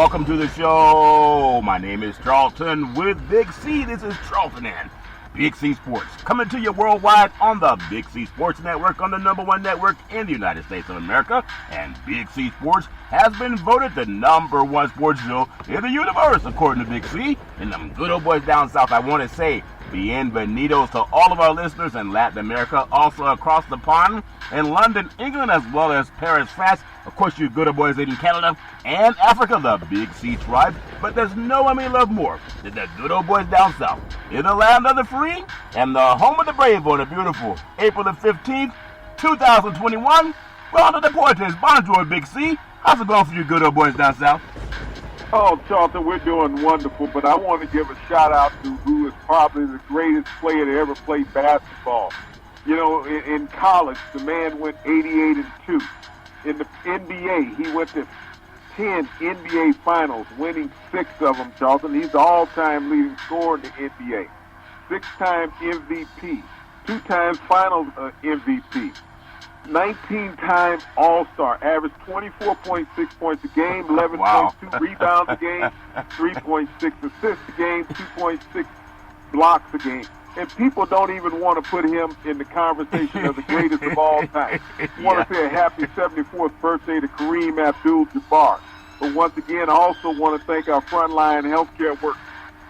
Welcome to the show. My name is Charlton with Big C. This is Charlton and Big C Sports, coming to you worldwide on the Big C Sports Network, on the #1 network in the United States of America. And Big C Sports has been voted the #1 sports show in the universe, according to Big C. And them good old boys down south, I want to say bienvenidos to all of our listeners in Latin America, also across the pond in London, England, as well as Paris, France. Of course, you good old boys in Canada and Africa, the Big C tribe. But there's no one we love more than the good old boys down south in the land of the free and the home of the brave on a beautiful April the 15th, 2021. Well, to the Deportes. Bonjour, Big C. How's it going for you good old boys down south? Oh, Charlton, we're doing wonderful, but I want to give a shout-out to who is probably the greatest player to ever play basketball. You know, in college, the man went 88-2. In the NBA, he went to 10 NBA finals, winning 6 of them, Charlton. He's the all-time leading scorer in the NBA. 6-time MVP, 2 times finals MVP. 19-time All-Star, averaged 24.6 points a game, 11.2 rebounds a game, 3.6 assists a game, 2.6 blocks a game. And people don't even want to put him in the conversation of the greatest of all time. I want to say a happy 74th birthday to Kareem Abdul-Jabbar. But once again, I also want to thank our frontline healthcare workers,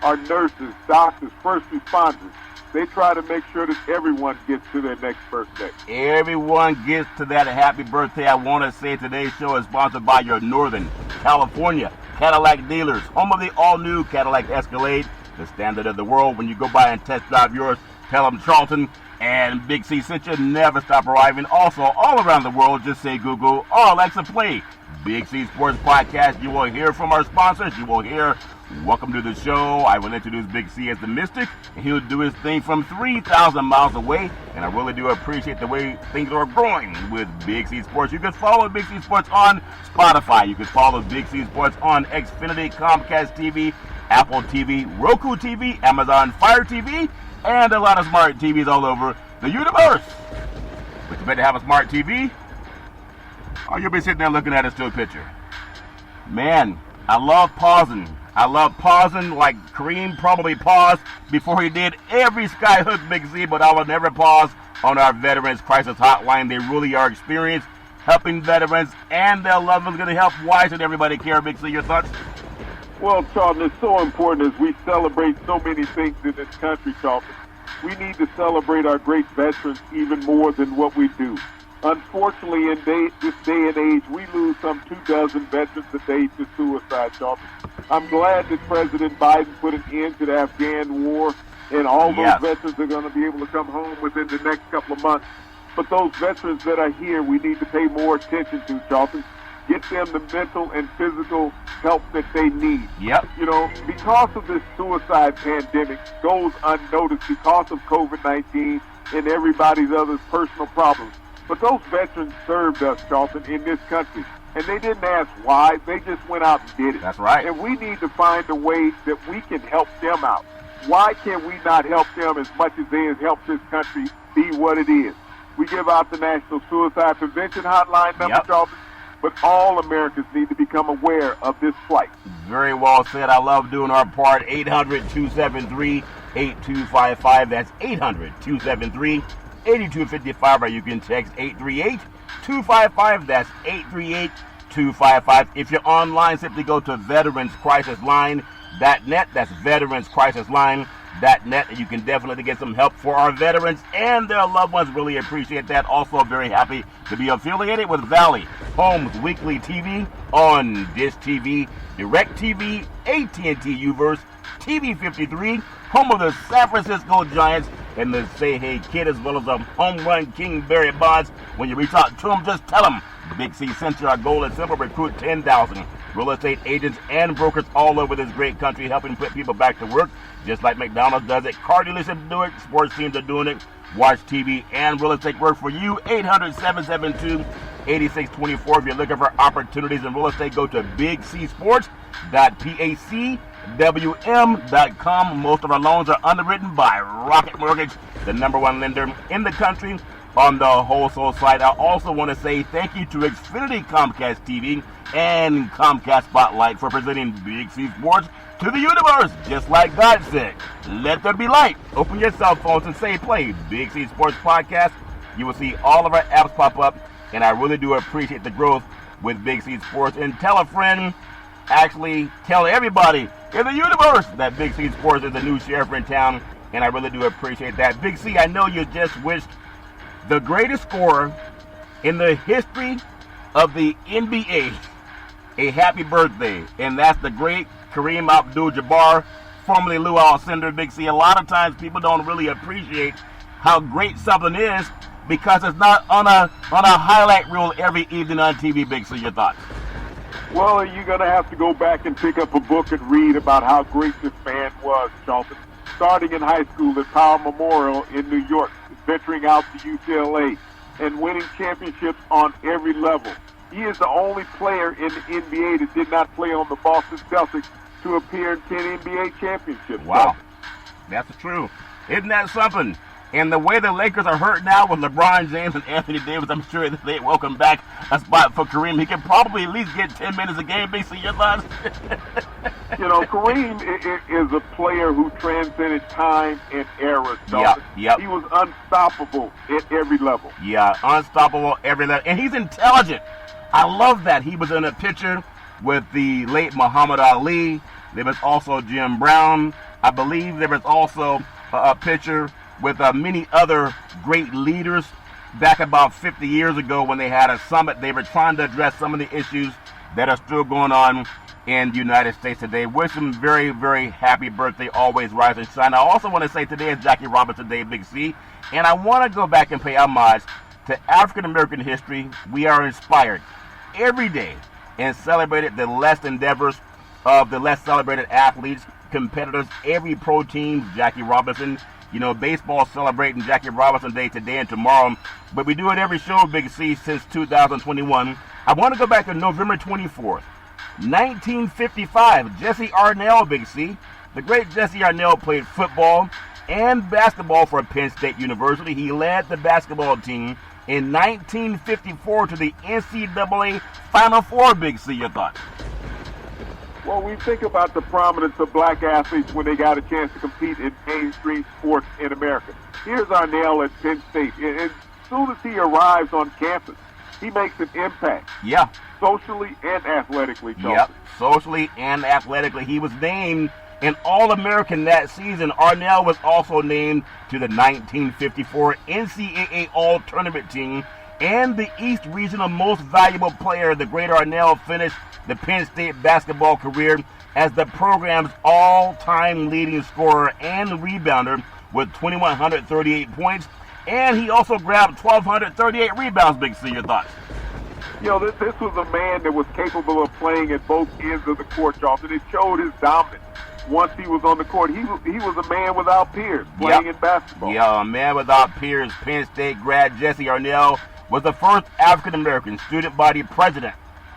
our nurses, doctors, first responders. They try to make sure that everyone gets to their next birthday. Everyone gets to that happy birthday. I want to say today's show is sponsored by your Northern California Cadillac dealers, home of the all-new Cadillac Escalade, the standard of the world. When you go by and test drive yours, tell them Charlton and Big C sent you. Never stop arriving. Also, all around the world, just say Google or Alexa play Big C Sports Podcast. You will hear from our sponsors. You will hear welcome to the show. I will introduce Big C as the Mystic, and he'll do his thing from 3,000 miles away. And I really do appreciate the way things are growing with Big C Sports. You can follow Big C Sports on Spotify. You can follow Big C Sports on Xfinity, Comcast TV, Apple TV, Roku TV, Amazon Fire TV, and a lot of smart TVs all over the universe. But you better have a smart TV, or you'll be sitting there looking at a still picture. Man, I love pausing. I love pausing like Kareem probably paused before he did every skyhook Big Z, but I will never pause on our Veterans Crisis Hotline. They really are experienced, helping veterans and their loved ones. Going to help. Why should everybody care, Big Z? Your thoughts? Well, Charlton, it's so important as we celebrate so many things in this country, Charlton. We need to celebrate our great veterans even more than what we do. Unfortunately, in this day and age, we lose some 24 veterans a day to suicide, Charlton. I'm glad that President Biden put an end to the Afghan war, and all those veterans are going to be able to come home within the next couple of months. But those veterans that are here, we need to pay more attention to, Charlton. Get them the mental and physical help that they need. You know, because of this suicide pandemic goes unnoticed because of COVID-19 and everybody's other personal problems. But those veterans served us, Charlton, in this country. And they didn't ask why. They just went out and did it. That's right. And we need to find a way that we can help them out. Why can we not help them as much as they have helped this country be what it is? We give out the National Suicide Prevention Hotline number, Charlton. But all Americans need to become aware of this plight. Very well said. I love doing our part. 800-273-8255. That's 800-273-8255. Or you can text 838-255. That's 838-255. If you're online, simply go to veteranscrisisline.net. That's veteranscrisisline.net. And you can definitely get some help for our veterans and their loved ones. Really appreciate that. Also very happy to be affiliated with Valley Homes Weekly TV on Dish TV, Direct TV, AT&T Uverse, TV 53, home of the San Francisco Giants, and the Say Hey Kid, as well as the home run king Barry Bonds. When you reach out to them, just tell them Big C sent you. Our goal is simple: recruit 10,000 real estate agents and brokers all over this great country, helping put people back to work, just like McDonald's does it. Car dealerships do it. Sports teams are doing it. Watch TV and real estate work for you. 800-772-8624. If you're looking for opportunities in real estate, go to bigcsports.pacwm.com. Most of our loans are underwritten by Rocket Mortgage, the #1 lender in the country. on the wholesale site. I also want to say thank you to Xfinity Comcast TV and Comcast Spotlight for presenting Big C Sports to the universe, just like God said. Let there be light. Open your cell phones and say play Big C Sports Podcast. You will see all of our apps pop up, and I really do appreciate the growth with Big C Sports. And tell a friend, actually tell everybody in the universe that Big C Sports is the new sheriff in town, and I really do appreciate that. Big C, I know you just wished the greatest scorer in the history of the NBA a happy birthday, and that's the great Kareem Abdul-Jabbar, formerly Lou Alcindor. Big C, a lot of times people don't really appreciate how great something is because it's not on a highlight reel every evening on TV. Big C, your thoughts? Well, you're going to have to go back and pick up a book and read about how great this man was, Charlton. Starting in high school at Power Memorial in New York, venturing out to UCLA, and winning championships on every level. He is the only player in the NBA that did not play on the Boston Celtics to appear in 10 NBA championships. Wow, that's true. Isn't that something? And the way the Lakers are hurt now with LeBron James and Anthony Davis, I'm sure that they welcome back a spot for Kareem. He can probably at least get 10 minutes a game. Basically, your thoughts? Kareem is a player who transcended time and era. Yep. He was unstoppable at every level. Yeah, unstoppable every level. And he's intelligent. I love that. He was in a picture with the late Muhammad Ali. There was also Jim Brown. I believe there was also a picture with many other great leaders back about 50 years ago when they had a summit. They were trying to address some of the issues that are still going on in the United States today. Wish him very, very happy birthday. Always rise and shine. I also want to say today is Jackie Robinson Day, Big C, and I want to go back and pay homage to African-American history. We are inspired every day and celebrated the less endeavors of the less celebrated athletes, competitors, every pro team, Jackie Robinson. Baseball celebrating Jackie Robinson Day today and tomorrow, but we do it every show, Big C, since 2021. I want to go back to November 24th, 1955. Jesse Ardenel, Big C. The great Jesse Ardenel played football and basketball for Penn State University. He led the basketball team in 1954 to the NCAA Final Four, Big C. Your thoughts? Well, we think about the prominence of black athletes when they got a chance to compete in mainstream sports in America. Here's Ardenel at Penn State. And as soon as he arrives on campus, he makes an impact. Yeah. Socially and athletically, Charlton. Yep, socially and athletically. He was named an All-American that season. Ardenel was also named to the 1954 NCAA All-Tournament team and the East Regional Most Valuable Player. The great Ardenel finished the Penn State basketball career as the program's all-time leading scorer and rebounder with 2,138 points, and he also grabbed 1,238 rebounds. Big C, your thoughts? This was a man that was capable of playing at both ends of the court, Charlton. It showed his dominance. Once he was on the court, he was a man without peers playing in basketball. Yeah, a man without peers. Penn State grad Jesse Ardenel was the first African-American student body president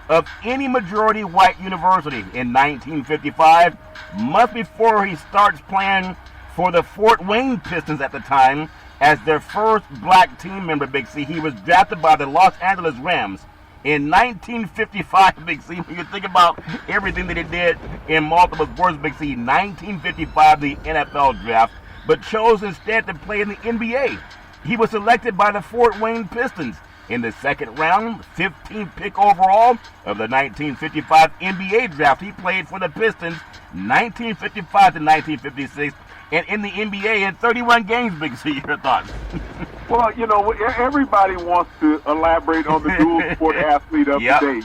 of any majority white university in 1955, months before he starts playing for the Fort Wayne Pistons at the time as their first black team member, Big C. He was drafted by the Los Angeles Rams in 1955, Big C. When you think about everything that he did in multiple sports, Big C, 1955, the NFL draft, but chose instead to play in the NBA. He was selected by the Fort Wayne Pistons in the second round, 15th pick overall of the 1955 NBA draft. He played for the Pistons 1955 to 1956, and in the NBA in 31 games, Big C. Your thoughts? Well, everybody wants to elaborate on the dual sport athlete of the day.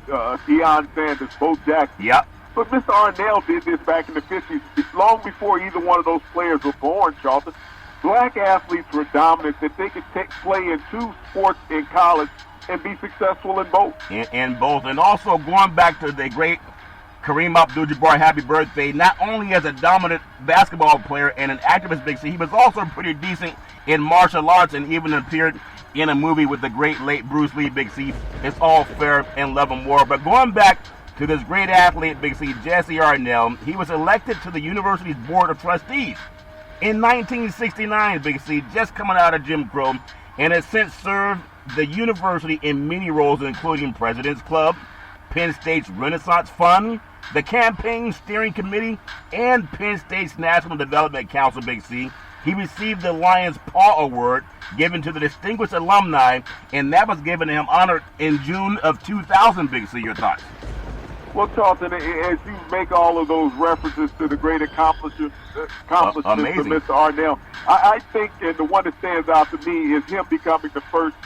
Deion Sanders, Bo Jackson. Yep. But Mr. Ardenel did this back in the 50s, long before either one of those players were born, Charlton. Black athletes were dominant, that they could play in two sports in college and be successful in both. In both. And also going back to the great Kareem Abdul-Jabbar, happy birthday. Not only as a dominant basketball player and an activist, Big C, he was also pretty decent in martial arts and even appeared in a movie with the great late Bruce Lee, Big C. It's all fair in love and war. But going back to this great athlete, Big C, Jesse Ardenel, he was elected to the university's Board of Trustees in 1969, Big C, just coming out of Jim Crow. and has since served the university in many roles, including President's Club, Penn State's Renaissance Fund, the Campaign Steering Committee, and Penn State's National Development Council, Big C. He received the Lions Paw Award given to the distinguished alumni, and that was given to him honor in June of 2000, Big C. Your thoughts? Well, Charlton, as you make all of those references to the great accomplishments of Mr. Ardenel, I think the one that stands out to me is him becoming the first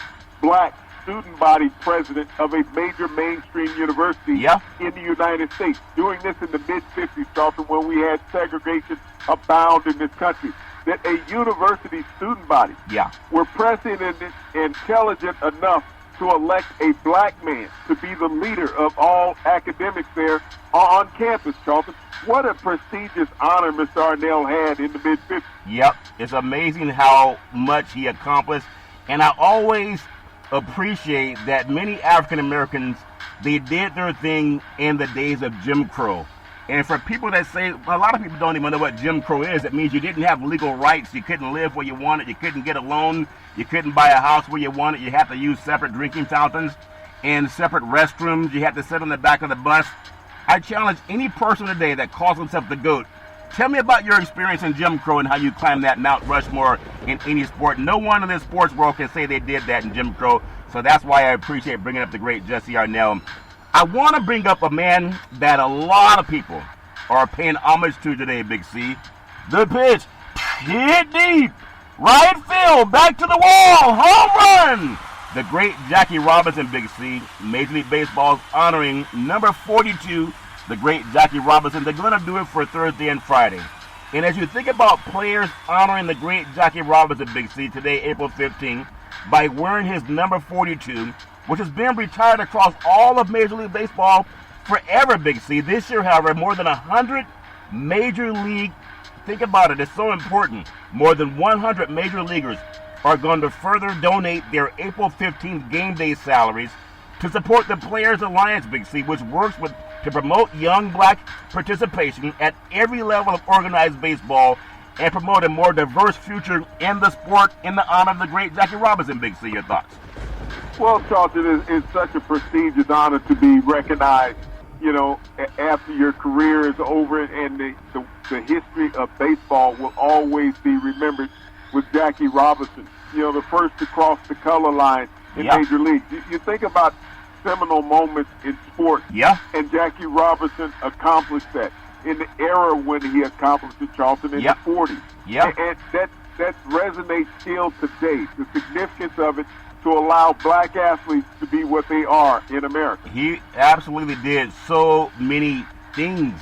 black student body president of a major mainstream university in the United States. Doing this in the mid-50s, Charlton, when we had segregation abound in this country. That a university student body were prescient and intelligent enough to elect a black man to be the leader of all academics there on campus, Charlton. What a prestigious honor Mr. Ardenel had in the mid-50s. Yep, it's amazing how much he accomplished, and I always appreciate that many African Americans, they did their thing in the days of Jim Crow. And for people that say, a lot of people don't even know what Jim Crow is. It means you didn't have legal rights. You couldn't live where you wanted. You couldn't get a loan. You couldn't buy a house where you wanted. You had to use separate drinking fountains and separate restrooms. You had to sit on the back of the bus. I challenge any person today that calls himself the GOAT. Tell me about your experience in Jim Crow and how you climbed that Mount Rushmore in any sport. No one in this sports world can say they did that in Jim Crow. So that's why I appreciate bringing up the great Jesse Ardenel. I want to bring up a man that a lot of people are paying homage to today, Big C. The pitch, hit deep, right field, back to the wall, home run! The great Jackie Robinson, Big C. Major League Baseball's honoring number 42, the great Jackie Robinson. They're going to do it for Thursday and Friday. And as you think about players honoring the great Jackie Robinson, Big C, today, April 15th, by wearing his number 42, which has been retired across all of Major League Baseball forever, Big C. This year, however, more than 100 Major League, think about it, it's so important, more than 100 Major Leaguers are going to further donate their April 15th game day salaries to support the Players Alliance, Big C, which works to promote young black participation at every level of organized baseball and promote a more diverse future in the sport in the honor of the great Jackie Robinson, Big C. Your thoughts? Well, Charlton, it's such a prestigious honor to be recognized, you know, after your career is over, and the history of baseball will always be remembered with Jackie Robinson, you know, the first to cross the color line in Major League. You think about seminal moments in sport, and Jackie Robinson accomplished that in the era when he accomplished it, Charlton, in the 40s. And that resonates still today, the significance of it, to allow black athletes to be what they are in America. He absolutely did so many things.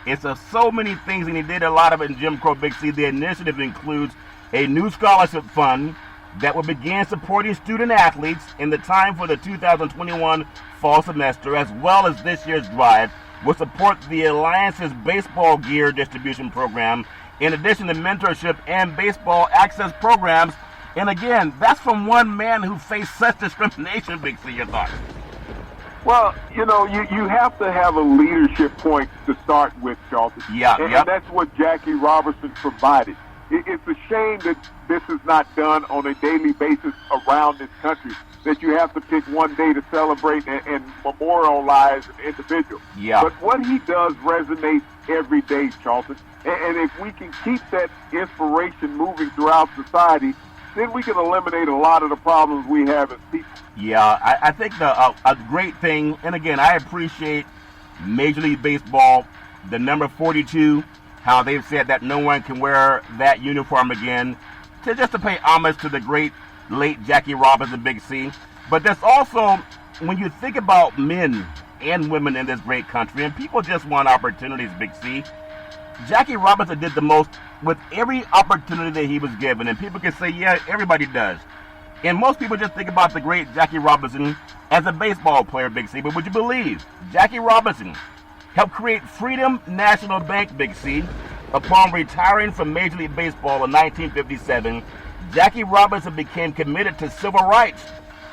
It's so many things, and he did a lot of it in Jim Crow, Big C. The initiative includes a new scholarship fund that will begin supporting student athletes in the time for the 2021 fall semester, as well as this year's drive, will support the Alliance's baseball gear distribution program, in addition to mentorship and baseball access programs. And again, that's from one man who faced such discrimination, Big C. Your thoughts? Well, you know, you have to have a leadership point to start with, Charlton. And that's what Jackie Robinson provided. It's a shame that this is not done on a daily basis around this country, that you have to pick one day to celebrate and memorialize an individual. But what he does resonates every day, Charlton. And if we can keep that inspiration moving throughout society, then we can eliminate a lot of the problems we have as people. I think a great thing, and again, I appreciate Major League Baseball, the number 42, how they've said that no one can wear that uniform again, just to pay homage to the great late Jackie Robinson, Big C. But there's also, when you think about men and women in this great country, and people just want opportunities, Big C, Jackie Robinson did the most with every opportunity that he was given. And people can say, yeah, everybody does. And most people just think about the great Jackie Robinson as a baseball player, Big C. But would you believe Jackie Robinson helped create Freedom National Bank, Big C? Upon retiring from Major League Baseball in 1957, Jackie Robinson became committed to civil rights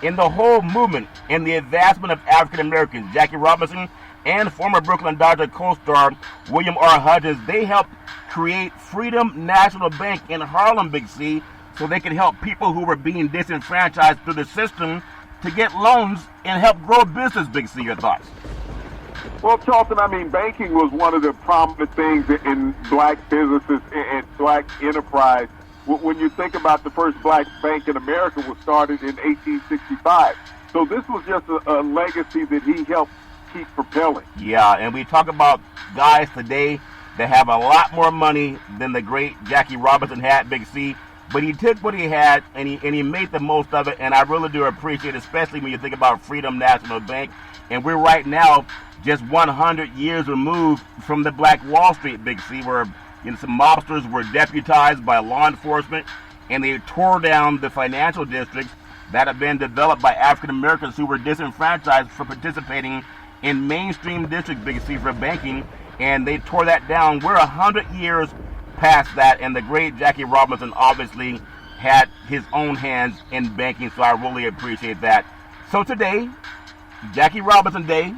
in the whole movement and the advancement of African Americans. Jackie Robinson and former Brooklyn Dodger co-star William R. Hudgens, they helped create Freedom National Bank in Harlem, Big C, so they could help people who were being disenfranchised through the system to get loans and help grow business. Big C, your thoughts? Well, Charlton, I mean, banking was one of the prominent things in black businesses and black enterprise. When you think about the first black bank in America was started in 1865. So this was just a legacy that he helped keep propelling. Yeah, and we talk about guys today that have a lot more money than the great Jackie Robinson had, Big C. But he took what he had and he made the most of it. And I really do appreciate it, especially when you think about Freedom National Bank. And we're right now just 100 years removed from the Black Wall Street, Big C, where some mobsters were deputized by law enforcement and they tore down the financial districts that have been developed by African Americans who were disenfranchised for participating in mainstream districts, Big C, for banking. And they tore that down. We're 100 years past that, and the great Jackie Robinson obviously had his own hands in banking, so I really appreciate that. So today, Jackie Robinson Day,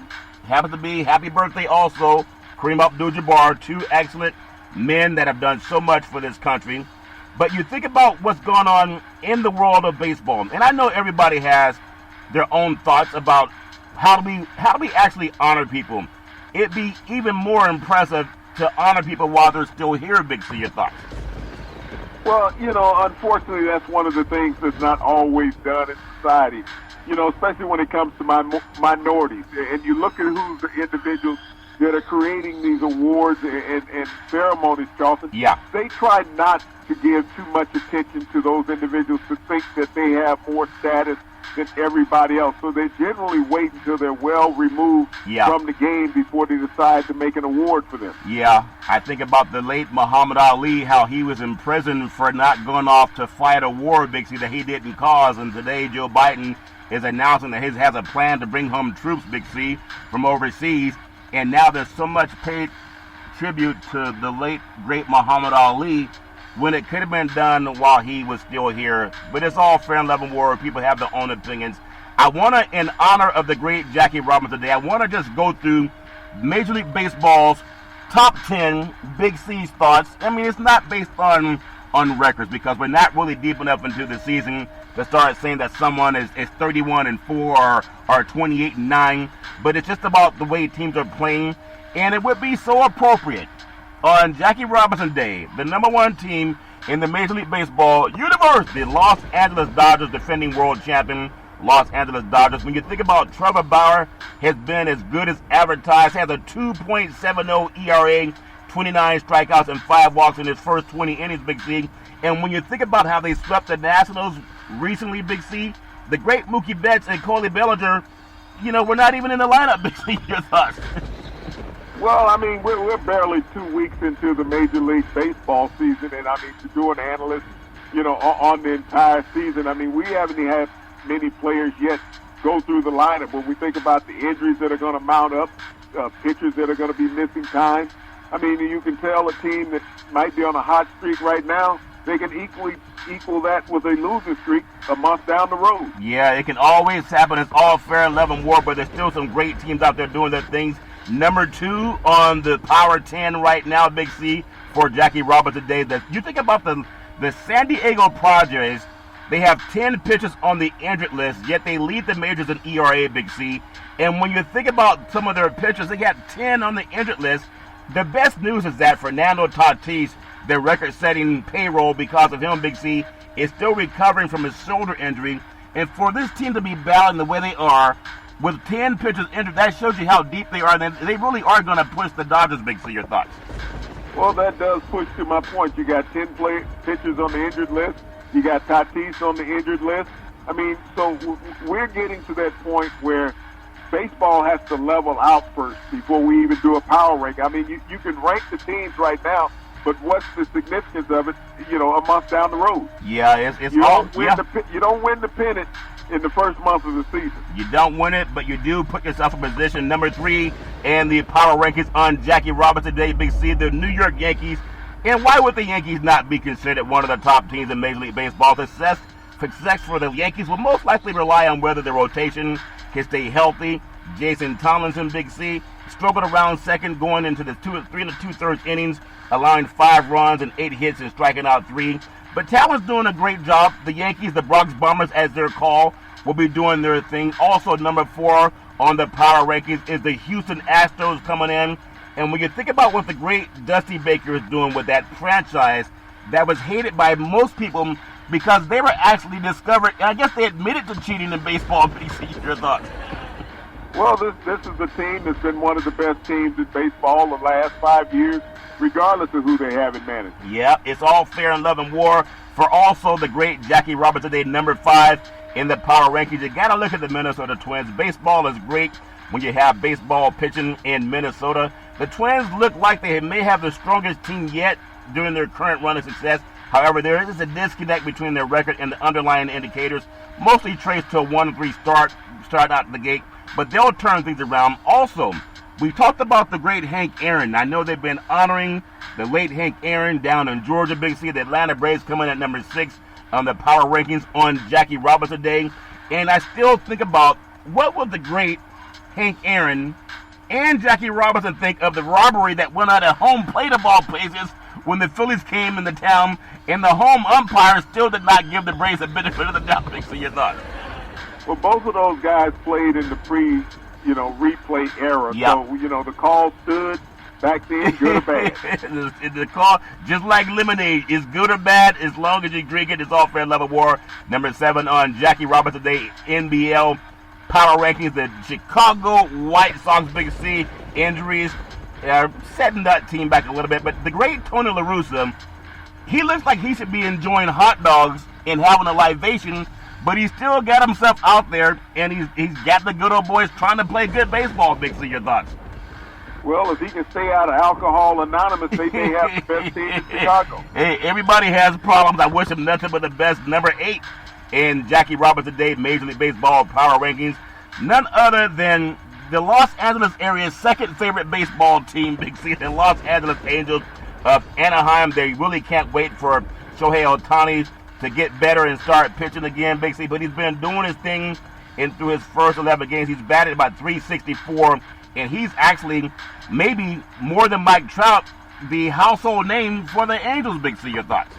happens to be happy birthday also, Kareem Abdul-Jabbar, two excellent men that have done so much for this country. But you think about what's going on in the world of baseball, and I know everybody has their own thoughts about how do we actually honor people. It'd be even more impressive to honor people while they're still here, Big C, your thoughts? Well, unfortunately, that's one of the things that's not always done in society, especially when it comes to minorities. And you look at who's the individuals that are creating these awards and ceremonies, Charlton. Yeah. They try not to give too much attention to those individuals to think that they have more status than everybody else. So they generally wait until they're well removed from the game before they decide to make an award for them. Yeah, I think about the late Muhammad Ali, how he was in prison for not going off to fight a war, Big C, that he didn't cause. And today Joe Biden is announcing that he has a plan to bring home troops, Big C, from overseas. And now there's so much paid tribute to the late, great Muhammad Ali when it could have been done while he was still here. But it's all fair and level war. People have their own opinions. I want to, in honor of the great Jackie Robinson Day, I want to just go through Major League Baseball's top 10 Big C's thoughts. I mean, it's not based on records because we're not really deep enough into the season to start saying that someone is 31-4 or 28-9. But it's just about the way teams are playing. And it would be so appropriate on Jackie Robinson Day, the number one team in the Major League Baseball universe, the Los Angeles Dodgers, defending world champion Los Angeles Dodgers. When you think about Trevor Bauer, has been as good as advertised, has a 2.70 ERA, 29 strikeouts and 5 walks in his first 20 innings, Big C. And when you think about how they swept the Nationals recently, Big C, the great Mookie Betts and Cody Bellinger, we're not even in the lineup, Big C. Your thoughts? Well, I mean, we're barely 2 weeks into the Major League Baseball season, and I mean, to do an analyst, on the entire season, I mean, we haven't had many players yet go through the lineup. When we think about the injuries that are going to mount up, pitchers that are going to be missing time, I mean, you can tell a team that might be on a hot streak right now, they can equal that with a losing streak a month down the road. Yeah, it can always happen. It's all fair and level war, but there's still some great teams out there doing their things. Number 2 on the Power 10 right now, Big C, for Jackie Robinson Day. You think about the San Diego Padres, they have 10 pitchers on the injured list, yet they lead the majors in ERA, Big C. And when you think about some of their pitchers, they got 10 on the injured list. The best news is that Fernando Tatis, their record-setting payroll because of him, Big C, is still recovering from his shoulder injury. And for this team to be battling the way they are, with 10 pitchers injured, that shows you how deep they are. They really are going to push the Dodgers, Big C. Your thoughts? Well, that does push to my point. You got 10 pitchers on the injured list. You got Tatis on the injured list. I mean, so we're getting to that point where baseball has to level out first before we even do a power rank. I mean, you can rank the teams right now, but what's the significance of it, a month down the road? Yeah, you don't win the pennant in the first month of the season. You don't win it, but you do put yourself in position. Number 3 and the power rankings on Jackie Robinson Day, Big C, the New York Yankees. And why would the Yankees not be considered one of the top teams in Major League Baseball? Success for the Yankees will most likely rely on whether the rotation can stay healthy. Jason Tomlinson, Big C, struggled around second going into the 3 2/3 innings, allowing 5 runs and 8 hits and striking out 3. But Talon's doing a great job. The Yankees, the Bronx Bombers, as they're called, will be doing their thing. Also, number 4 on the power rankings is the Houston Astros coming in. And when you think about what the great Dusty Baker is doing with that franchise that was hated by most people because they were actually discovered, and I guess they admitted to cheating in baseball. BC, your thoughts? Well, this is a team that's been one of the best teams in baseball the last 5 years, regardless of who they have in management. Yeah, it's all fair in love and war for also the great Jackie Robinson today, number 5 in the power rankings. You got to look at the Minnesota Twins. Baseball is great when you have baseball pitching in Minnesota. The Twins look like they may have the strongest team yet during their current run of success. However, there is a disconnect between their record and the underlying indicators, mostly traced to a 1-3 start out the gate, but they'll turn things around. Also, we talked about the great Hank Aaron. I know they've been honoring the late Hank Aaron down in Georgia. Big C, the Atlanta Braves coming at number 6 on the power rankings on Jackie Robinson Day. And I still think about what would the great Hank Aaron and Jackie Robinson think of the robbery that went on at home plate of all places when the Phillies came into town, and the home umpire still did not give the Braves a benefit of the doubt. Big C, your thoughts? Well, both of those guys played in the replay era. Yep. So, the call stood back then, good or bad. The call, just like lemonade, is good or bad as long as you drink it. It's all fair level war. Number 7 on Jackie Robinson Day, NBL power rankings. The Chicago White Sox, Big C, injuries are setting that team back a little bit. But the great Tony La Russa, he looks like he should be enjoying hot dogs and having a libation, but he's still got himself out there, and he's got the good old boys trying to play good baseball. Big C, your thoughts? Well, if he can stay out of Alcohol Anonymous, they may have the best team in Chicago. Hey, everybody has problems. I wish him nothing but the best. Number 8 in Jackie Robinson Day Major League Baseball power rankings. None other than the Los Angeles area's second favorite baseball team, Big C, the Los Angeles Angels of Anaheim. They really can't wait for Shohei Ohtani to get better and start pitching again, Big C. But he's been doing his thing through his first 11 games. He's batted about 364, and he's actually maybe more than Mike Trout, the household name for the Angels. Big C, your thoughts?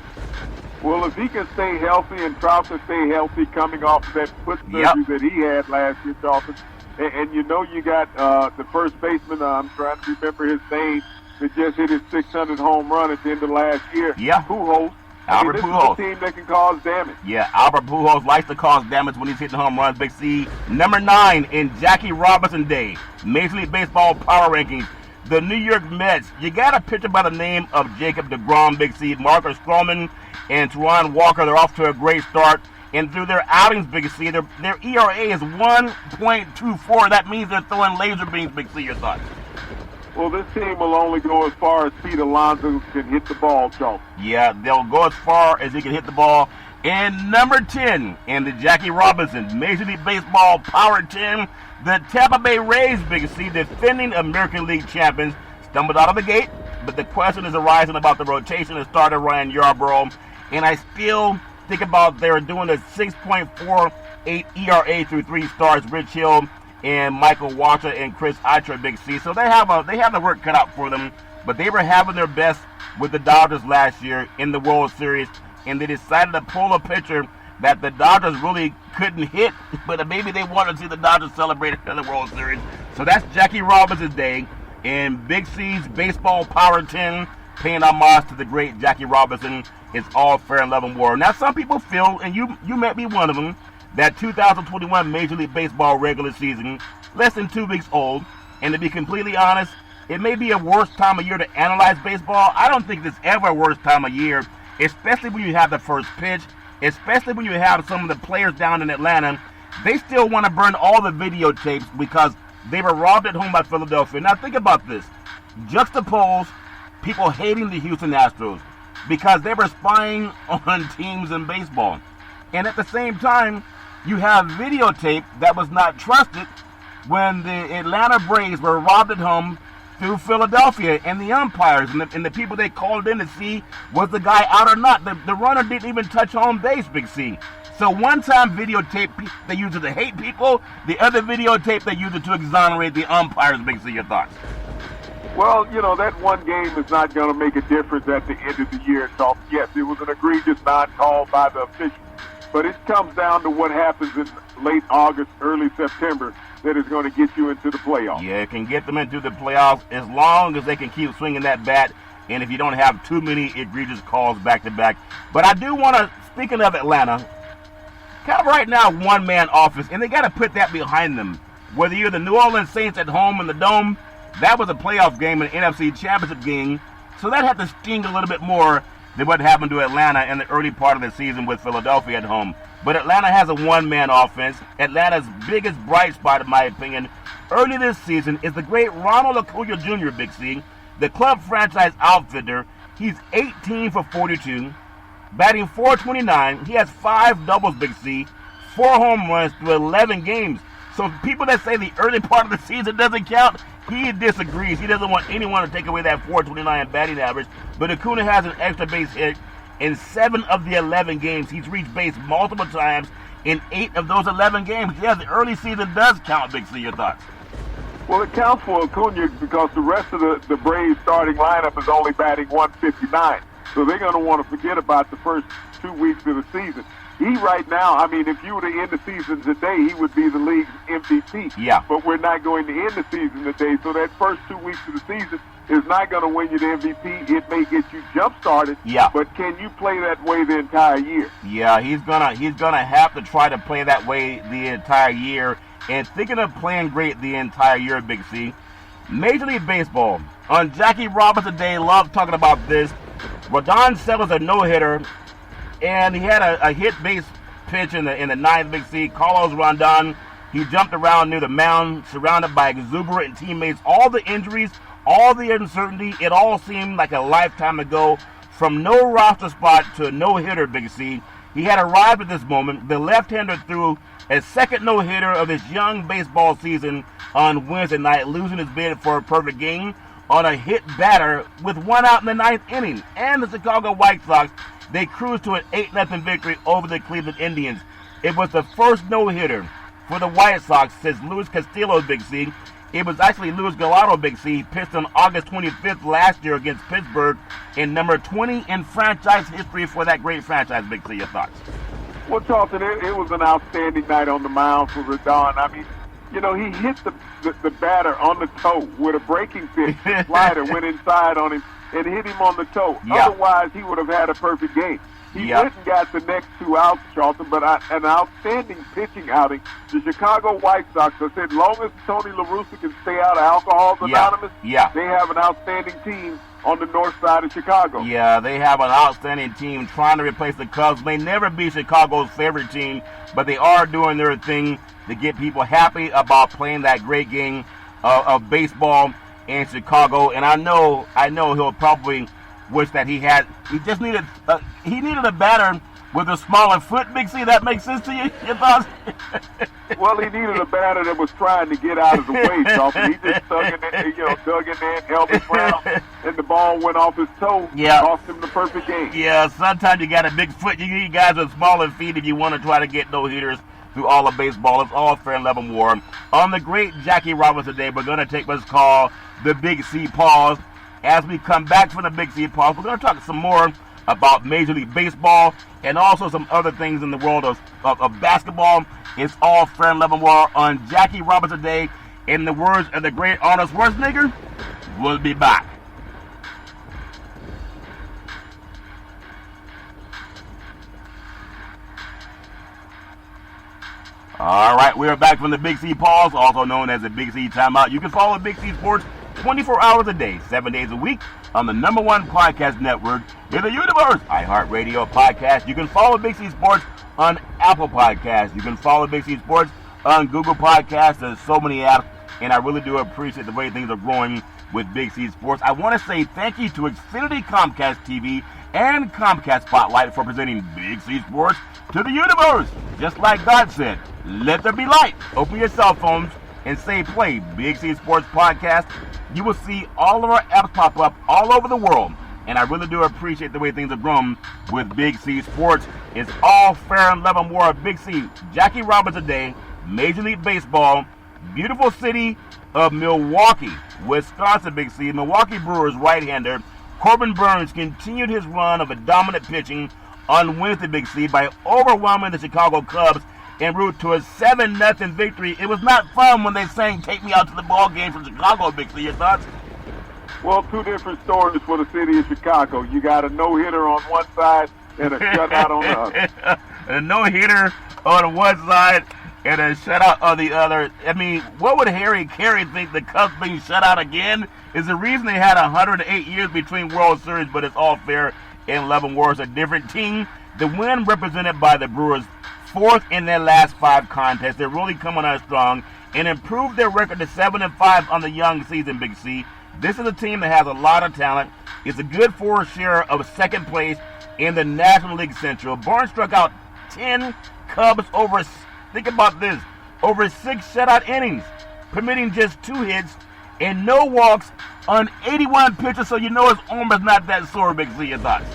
Well, if he can stay healthy and Trout can stay healthy coming off of that foot surgery that he had last year, Charlton, and you got the first baseman, I'm trying to remember his name, that just hit his 600 home run at the end of last year. Yeah. Pujols. Albert Pujols. This is a team that can cause damage. Yeah, Albert Pujols likes to cause damage when he's hitting home runs. Big C, number 9 in Jackie Robinson Day Major League Baseball power rankings. The New York Mets. You got a pitcher by the name of Jacob deGrom, Big C. Marcus Stroman and Teron Walker, they're off to a great start. And through their outings, Big C, their ERA is 1.24. That means they're throwing laser beams, Big C. Your thoughts? Well, this team will only go as far as Pete Alonso can hit the ball, Charles. Yeah, they'll go as far as he can hit the ball. And number 10 in the Jackie Robinson Major League Baseball Power 10, the Tampa Bay Rays, Big C, defending American League champions, stumbled out of the gate. But the question is arising about the rotation that started Ryan Yarbrough. And I still think about they're doing a 6.48 ERA through 3 starts. Rich Hill and Michael Wacha and Chris Itra, Big C. So they have the work cut out for them. But they were having their best with the Dodgers last year in the World Series, and they decided to pull a pitcher that the Dodgers really couldn't hit, but maybe they wanted to see the Dodgers celebrate in the World Series. So that's Jackie Robinson's day, and Big C's Baseball Power 10, paying homage to the great Jackie Robinson. It's all fair and love and war. Now, some people feel, and you might be one of them, that 2021 Major League Baseball regular season, less than 2 weeks old, and to be completely honest, it may be a worse time of year to analyze baseball. I don't think there's ever a worse time of year, especially when you have the first pitch, especially when you have some of the players down in Atlanta. They still want to burn all the videotapes because they were robbed at home by Philadelphia. Now think about this. Juxtapose people hating the Houston Astros because they were spying on teams in baseball. And at the same time, you have videotape that was not trusted when the Atlanta Braves were robbed at home through Philadelphia, and the umpires and the people they called in to see was the guy out or not. The runner didn't even touch home base, Big C. So one time videotape, they use it to hate people. The other videotape, they use it to exonerate the umpires, Big C. Your thoughts? Well, that one game is not going to make a difference at the end of the year. So, yes, it was an egregious non-call by the officials. But it comes down to what happens in late August, early September that is going to get you into the playoffs. Yeah, it can get them into the playoffs as long as they can keep swinging that bat and if you don't have too many egregious calls back-to-back. But I do want to, speaking of Atlanta, kind of right now one-man offense, and they got to put that behind them. Whether you're the New Orleans Saints at home in the Dome, that was a playoff game, an NFC Championship game, so that had to sting a little bit more than what happened to Atlanta in the early part of the season with Philadelphia at home. But Atlanta has a one-man offense. Atlanta's biggest bright spot, in my opinion, early this season is the great Ronald Acuna Jr., Big C, the club franchise outfielder. He's 18 for 42, batting .429. He has 5 doubles, Big C, 4 home runs through 11 games. So people that say the early part of the season doesn't count, he disagrees. He doesn't want anyone to take away that .429 batting average. But Acuna has an extra base hit in 7 of the 11 games. He's reached base multiple times in 8 of those 11 games. Yeah, the early season does count, Big C. Your thoughts? Well, it counts for Acuna because the rest of the Braves starting lineup is only batting .159. So they're going to want to forget about the first 2 weeks of the season. He right now, if you were to end the season today, he would be the league's MVP. Yeah. But we're not going to end the season today, so that first 2 weeks of the season is not going to win you the MVP. It may get you jump-started, yeah, but can you play that way the entire year? Yeah, he's gonna have to try to play that way the entire year. And thinking of playing great the entire year, Big C, Major League Baseball, on Jackie Robinson Day, love talking about this. Rodon Sellers a no-hitter, and he had a hit base pitch in the ninth, Big C. Carlos Rondon, he jumped around near the mound, surrounded by exuberant teammates. All the injuries, all the uncertainty, it all seemed like a lifetime ago. From no roster spot to a no-hitter, Big C, he had arrived at this moment. The left-hander threw a second no-hitter of his young baseball season on Wednesday night, losing his bid for a perfect game on a hit batter with 1 out in the 9th inning. And the Chicago White Sox, they cruised to an 8-0 victory over the Cleveland Indians. It was the first no-hitter for the White Sox since Luis Castillo, Big C. It was actually Luis Gallardo, Big C, pitched on August 25th last year against Pittsburgh, in number 20 in franchise history for that great franchise, Big C. Your thoughts? Well, Charlton, it was an outstanding night on the mound for Rodon. He hit the batter on the toe with a breaking pitch. The slider went inside on him and hit him on the toe. Yeah. Otherwise, he would have had a perfect game. He Yeah. went and got the next 2 outs, Charlton, but an outstanding pitching outing. The Chicago White Sox, I said, as long as Tony La Russa can stay out of Alcoholics Anonymous, Yeah. they have an outstanding team on the north side of Chicago. Yeah, they have an outstanding team trying to replace the Cubs. May never be Chicago's favorite team, but they are doing their thing to get people happy about playing that great game of baseball in Chicago. And I know he'll probably wish that he just needed a batter with a smaller foot. Big C, that makes sense to you? Your thoughts? Well, he needed a batter that was trying to get out of the way, Charlton. He just dug in there and held it around, and the ball went off his toe. Yeah. Cost him the perfect game. Yeah, sometimes you got a big foot. You need guys with smaller feet if you want to try to get no-hitters through all of baseball. It's all fair and level war. On the great Jackie Robinson Day, we're going to take what's called the Big C Pause. As we come back from the Big C Pause, we're going to talk some more about Major League Baseball and also some other things in the world of basketball. It's all fair and level war on Jackie Robinson Day. In the words of the great Arnold Schwarzenegger, we'll be back. All right, we are back from the Big C Pause, also known as the Big C Timeout. You can follow Big C Sports 24 hours a day, 7 days a week on the #1 podcast network in the universe, iHeartRadio Podcast. You can follow Big C Sports on Apple Podcasts. You can follow Big C Sports on Google Podcasts. There's so many apps, and I really do appreciate the way things are growing with Big C Sports. I want to say thank you to Xfinity Comcast TV and Comcast Spotlight for presenting Big C Sports to the universe. Just like God said, let there be light. Open your cell phones and say play Big C Sports Podcast. You will see all of our apps pop up all over the world. And I really do appreciate the way things have grown with Big C Sports. It's all fair and level war. Big C, Jackie Robinson Day, Major League Baseball, beautiful city, of Milwaukee, Wisconsin, Big C. Milwaukee Brewers right-hander Corbin Burnes continued his run of a dominant pitching on Wednesday, Big C, by overwhelming the Chicago Cubs en route to a 7-0 victory. It was not fun when they sang "Take Me Out to the Ball Game" from Chicago, Big C. Your thoughts? Well, two different stories for the city of Chicago. You got a no-hitter on one side and a shutout on the other. A no-hitter on one side and a shutout on the other. I mean, what would Harry Carey think the Cubs being shut out again is the reason they had 108 years between World Series, but it's all fair in Love and War is a different team. The win represented by the Brewers, fourth in their last 5 contests. They're really coming on strong and improved their record to 7-5 on the young season, Big C. This is a team that has a lot of talent. It's a good forward share of second place in the National League Central. Barnes struck out 10 Cubs over, think about this, over 6 shutout innings, permitting just 2 hits and no walks on 81 pitches, so you know his arm is not that sore, Big C. Your thoughts?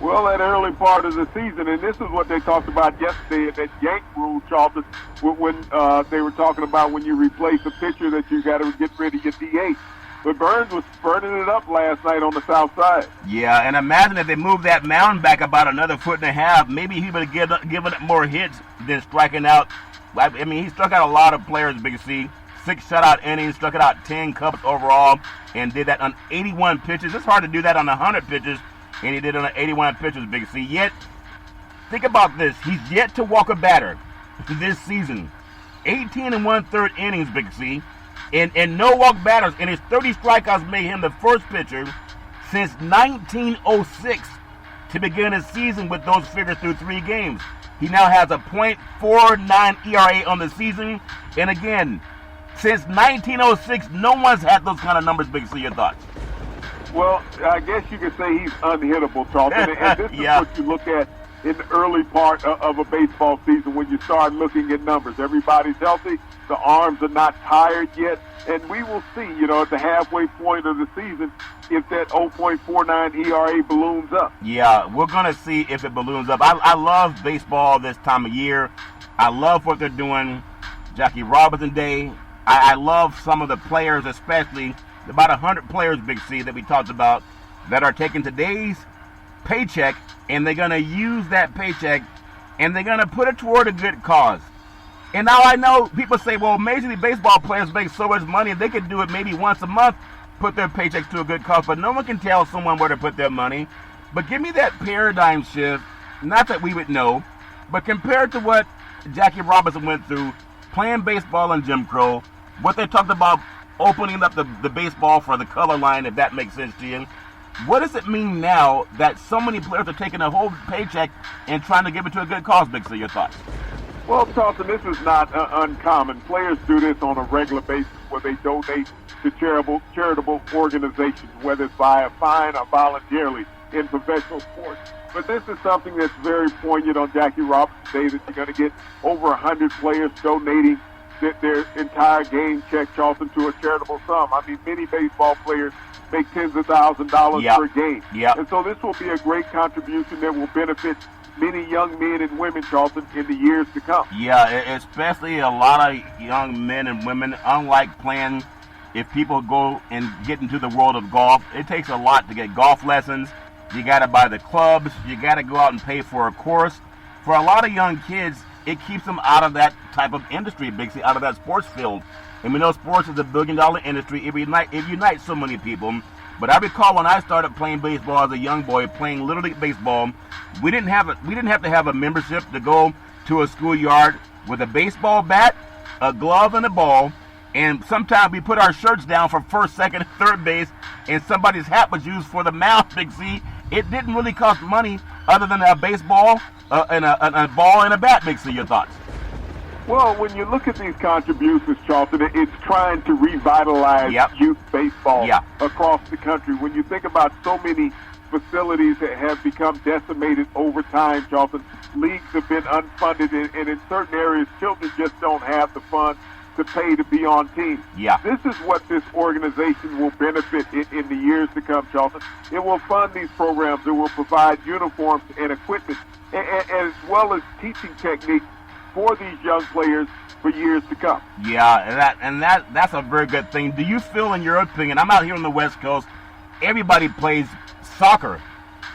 Well, that early part of the season, and this is what they talked about yesterday at that Yank rule, Charlton, when they were talking about when you replace a pitcher that you got to get rid of your DH. But Burnes was burning it up last night on the south side. Yeah, and imagine if they moved that mound back about another 1.5 feet, maybe he would have given it more hits than striking out. I mean, he struck out a lot of players, Big C. 6 shutout innings, struck it out 10 Cubs overall, and did that on 81 pitches. It's hard to do that on 100 pitches, and he did it on 81 pitches, Big C. Yet, think about this. He's yet to walk a batter this season. 18 1/3 innings, Big C. And no walk batters, and his 30 strikeouts made him the first pitcher since 1906 to begin his season with those figures through 3 games. He now has a .49 ERA on the season, and again, since 1906, no one's had those kind of numbers, Big C. Your thoughts? Well, I guess you could say he's unhittable, Charlton, and this is what you look at in the early part of a baseball season when you start looking at numbers. Everybody's healthy. The arms are not tired yet. And we will see, at the halfway point of the season, if that 0.49 ERA balloons up. Yeah, we're going to see if it balloons up. I love baseball this time of year. I love what they're doing. Jackie Robinson Day. I love some of the players, especially about 100 players, Big C, that we talked about, that are taking today's paycheck, and they're going to use that paycheck, and they're going to put it toward a good cause. And now I know people say, well, Major League Baseball players make so much money, they could do it maybe once a month, put their paychecks to a good cause, but no one can tell someone where to put their money. But give me that paradigm shift, not that we would know, but compared to what Jackie Robinson went through, playing baseball in Jim Crow, what they talked about opening up the baseball for the color line, if that makes sense to you. What does it mean now that so many players are taking a whole paycheck and trying to give it to a good cause, Big C? Your thoughts? Well, Charlton, this is not uncommon. Players do this on a regular basis where they donate to charitable organizations, whether it's by a fine or voluntarily in professional sports. But this is something that's very poignant on Jackie Robinson's Day, that you're going to get over 100 players donating their entire game check, Charlton, to a charitable sum. I mean, many baseball players make tens of thousands of dollars per game. And so this will be a great contribution that will benefit many young men and women, Charlton, in the years to come. Yeah, especially a lot of young men and women, unlike playing, if people go and get into the world of golf, it takes a lot to get golf lessons. You got to buy the clubs. You got to go out and pay for a course. For a lot of young kids, it keeps them out of that type of industry, basically out of that sports field. And we know sports is a billion-dollar industry. It unites so many people. But I recall when I started playing baseball as a young boy, playing Little League baseball, we didn't have to have a membership to go to a schoolyard with a baseball bat, a glove, and a ball. And sometimes we put our shirts down for first, second, and third base, and somebody's hat was used for the mound, Big C. It didn't really cost money other than a baseball and a ball and a bat, Big C. Your thoughts? Well, when you look at these contributions, Charlton, it's trying to revitalize youth baseball across the country. When you think about so many facilities that have become decimated over time, Charlton, leagues have been unfunded, and in certain areas, children just don't have the funds to pay to be on teams. This is what this organization will benefit in the years to come, Charlton. It will fund these programs. It will provide uniforms and equipment, as well as teaching techniques for these young players for years to come. Yeah, that's a very good thing. Do you feel, in your opinion, I'm out here on the West Coast, everybody plays soccer.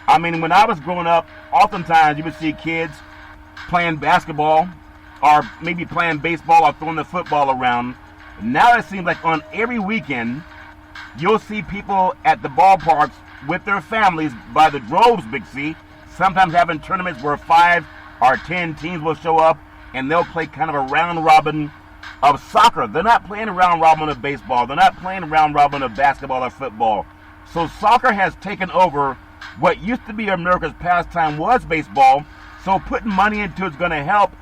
I mean, when I was growing up, oftentimes you would see kids playing basketball or maybe playing baseball or throwing the football around. Now it seems like on every weekend, you'll see people at the ballparks with their families by the droves, Big C, sometimes having tournaments where 5 or 10 teams will show up and they'll play kind of a round robin of soccer. They're not playing a round robin of baseball. They're not playing a round robin of basketball or football. So soccer has taken over what used to be America's pastime was baseball. So putting money into it's going to help,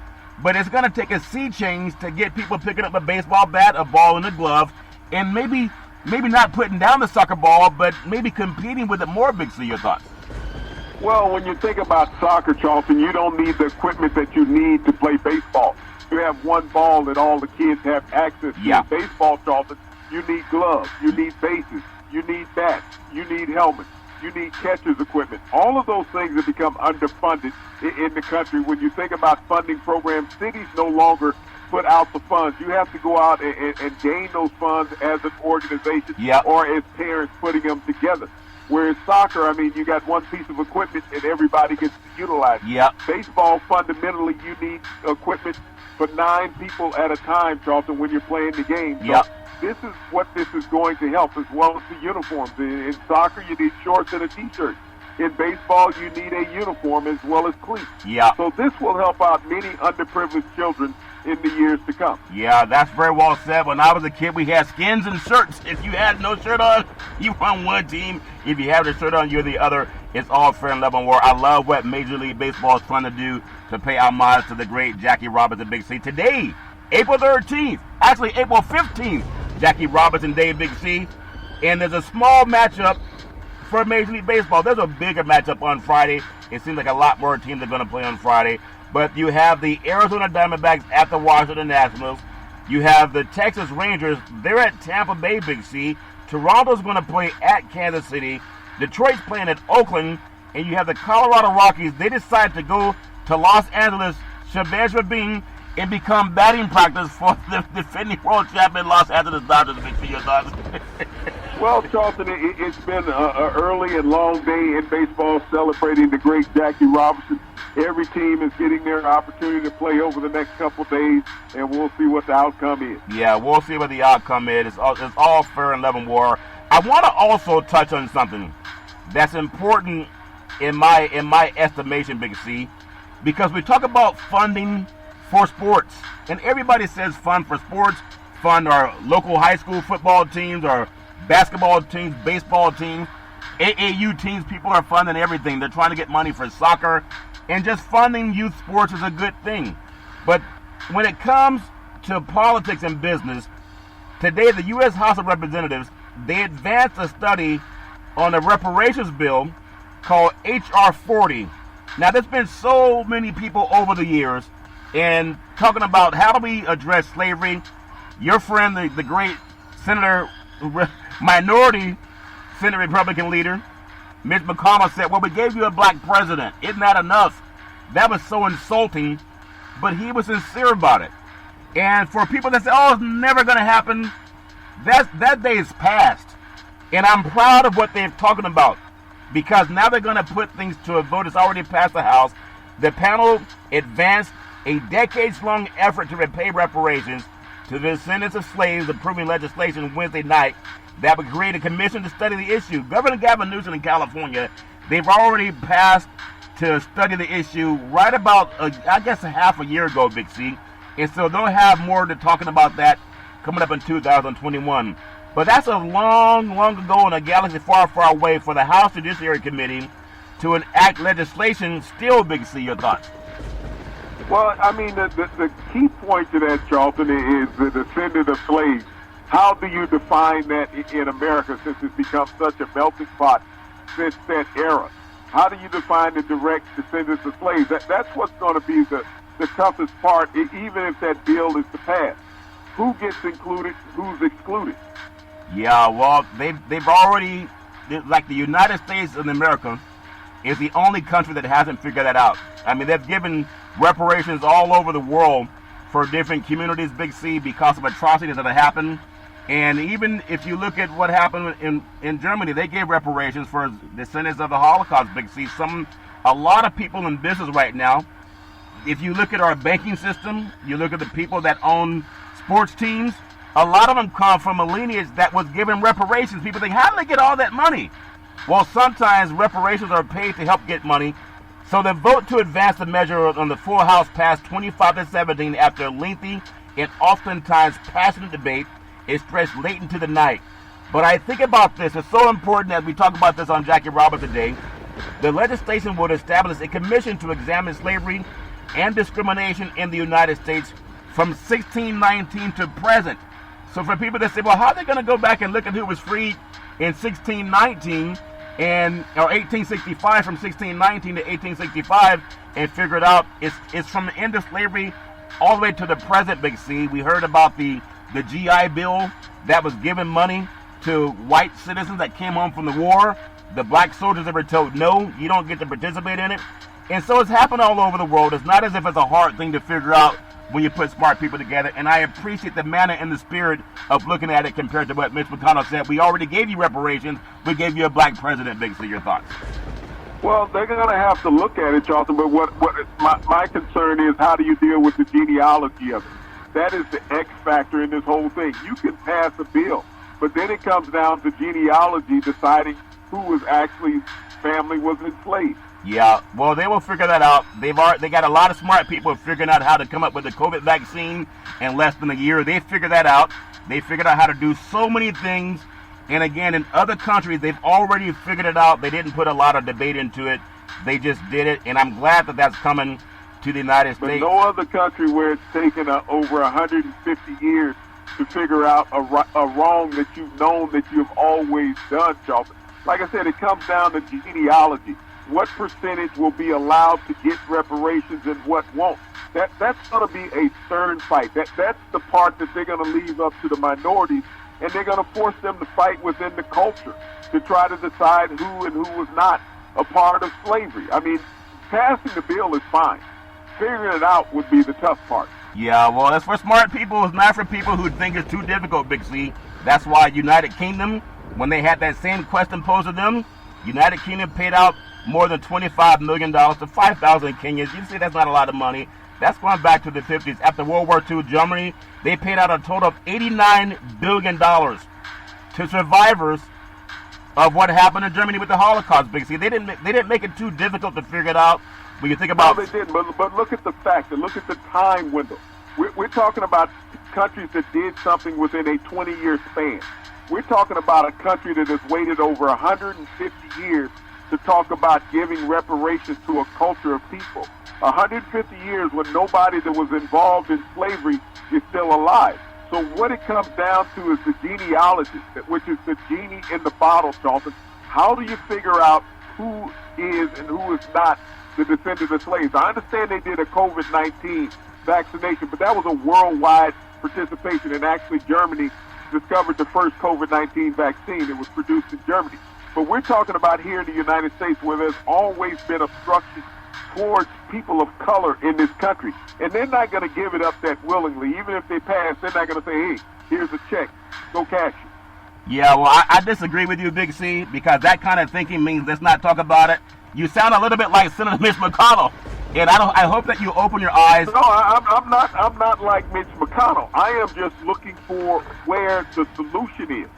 but it's going to take a sea change to get people picking up a baseball bat, a ball, and a glove, and maybe not putting down the soccer ball, but maybe competing with it more. Big C, your thoughts? Well, when you think about soccer, Charlton, you don't need the equipment that you need to play baseball. You have one ball that all the kids have access to. Yeah. Baseball, Charlton, you need gloves, you need bases, you need bats, you need helmets, you need catcher's equipment. All of those things have become underfunded in the country. When you think about funding programs, cities no longer put out the funds. You have to go out and gain those funds as an organization. Yep. Or as parents putting them together. Whereas soccer, I mean, you got one piece of equipment and everybody gets to utilize it. Yep. Baseball, fundamentally, you need equipment for 9 people at a time, Charlton, when you're playing the game. So Yep. this is what this is going to help, as well as the uniforms. In soccer, you need shorts and a T-shirt. In baseball, you need a uniform as well as cleats. Yeah. So this will help out many underprivileged children in the years to come. Yeah, that's very well said. When I was a kid, we had skins and shirts. If you had no shirt on, you were on one team. If you have the shirt on, you're the other. It's all fair and level war. I love what Major League Baseball is trying to do to pay homage to the great Jackie Robinson, Big C. Today, April 13th, actually April 15th, Jackie Robinson Day, Big C. And there's a small matchup for Major League Baseball. There's a bigger matchup on Friday. It seems like a lot more teams are going to play on Friday. But you have the Arizona Diamondbacks at the Washington Nationals. You have the Texas Rangers. They're at Tampa Bay, Big C. Toronto's going to play at Kansas City. Detroit's playing at Oakland. And you have the Colorado Rockies. They decide to go to Los Angeles, Chavez Ravine, and become batting practice for the defending world champion Los Angeles Dodgers. Big C, your thoughts? Well, Charlton, it's been an early and long day in baseball celebrating the great Jackie Robinson. Every team is getting their opportunity to play over the next couple days, and we'll see what the outcome is. Yeah, we'll see what the outcome is. It's all fair and level war. I want to also touch on something that's important in my estimation, Big C, because we talk about funding for sports, and everybody says fund for sports, fund our local high school football teams, our basketball teams, baseball teams, AAU teams. People are funding everything. They're trying to get money for soccer, and just funding youth sports is a good thing. But when it comes to politics and business, today the U.S. House of Representatives, they advanced a study on a reparations bill called H.R. 40. Now, there's been so many people over the years and talking about how do we address slavery. Your friend, the great Senator, minority Senate Republican leader, Mitch McConnell, said, well, we gave you a black president. Isn't that enough? That was so insulting, but he was sincere about it. And for people that say, oh, it's never going to happen, that day is past. And I'm proud of what they're talking about, because now they're going to put things to a vote. It's already passed the House. The panel advanced a decades-long effort to repay reparations to the descendants of slaves, approving legislation Wednesday night that would create a commission to study the issue. Governor Gavin Newsom in California, they've already passed to study the issue right about, I guess, a half a year ago, Big C. And so they'll have more to talking about that coming up in 2021. But that's a long ago in a galaxy far, far away for the House Judiciary Committee to enact legislation. Still, Big C, your thoughts? Well, I mean, the key point to that, Charlton, is the descendant of slaves. How do you define that in America, since it's become such a melting pot since that era? How do you define the direct descendants of slaves? That's what's going to be the toughest part, even if that bill is to pass. Who gets included, who's excluded? Yeah, well, they've already, like the United States of America is the only country that hasn't figured that out. I mean, they've given reparations all over the world for different communities, Big C, because of atrocities that have happened. And even if you look at what happened in Germany, they gave reparations for descendants of the Holocaust, Big C. A lot of people in business right now, if you look at our banking system, you look at the people that own sports teams, a lot of them come from a lineage that was given reparations. People think, how did they get all that money? Well, sometimes reparations are paid to help get money. So the vote to advance the measure on the full House passed 25-17 after a lengthy and oftentimes passionate debate. It stretched late into the night. But I think about this. It's so important as we talk about this on Jackie Robert today. The legislation would establish a commission to examine slavery and discrimination in the United States from 1619 to present. So for people that say, well, how are they going to go back and look at who was freed in 1619 or 1865 from 1619 to 1865 and figure it out? It's from the end of slavery all the way to the present, Big C. We heard about the GI Bill that was giving money to white citizens that came home from the war. The black soldiers that were told, no, you don't get to participate in it. And so it's happened all over the world. It's not as if it's a hard thing to figure out when you put smart people together. And I appreciate the manner and the spirit of looking at it compared to what Mitch McConnell said. We already gave you reparations. We gave you a black president, Big C. Your thoughts? Well, they're going to have to look at it, Charlton, but my concern is, how do you deal with the genealogy of it? That is the X factor in this whole thing. You can pass a bill, but then it comes down to genealogy, deciding who was actually family was enslaved. Yeah, well, they will figure that out. They got a lot of smart people figuring out how to come up with the COVID vaccine in less than a year. They figured that out. They figured out how to do so many things. And again, in other countries, they've already figured it out. They didn't put a lot of debate into it. They just did it. And I'm glad that that's coming to the United States. But no other country where it's taken over 150 years to figure out a wrong that you've known that you've always done, Charlton. Like I said, it comes down to genealogy. What percentage will be allowed to get reparations and what won't? That's going to be a stern fight. That's the part that they're going to leave up to the minorities, and they're going to force them to fight within the culture to try to decide who and who was not a part of slavery. I mean, passing the bill is fine. Figuring it out would be the tough part. Yeah, well, that's for smart people. It's not for people who think it's too difficult, Big C. That's why United Kingdom, when they had that same question posed to them, United Kingdom paid out more than $25 million to 5,000 Kenyans. You see, that's not a lot of money. That's going back to the 50s. After World War II, Germany, they paid out a total of $89 billion to survivors of what happened in Germany with the Holocaust, Big C. They didn't make it too difficult to figure it out. When you think about... No, they didn't, but look at the fact, and look at the time window. We're talking about countries that did something within a 20-year span. We're talking about a country that has waited over 150 years to talk about giving reparations to a culture of people. 150 years when nobody that was involved in slavery is still alive. So what it comes down to is the genealogy, which is the genie in the bottle, Charlton. How do you figure out who is and who is not the descendant of slaves? I understand they did a COVID-19 vaccination, but that was a worldwide participation, and actually Germany discovered the first COVID-19 vaccine. It was produced in Germany. But we're talking about here in the United States where there's always been obstruction towards people of color in this country. And they're not going to give it up that willingly. Even if they pass, they're not going to say, hey, here's a check, go cash it. Yeah, well, I disagree with you, Big C, because that kind of thinking means let's not talk about it. You sound a little bit like Senator Mitch McConnell. And I hope that you open your eyes. No, I'm not like Mitch McConnell. I am just looking for where the solution is.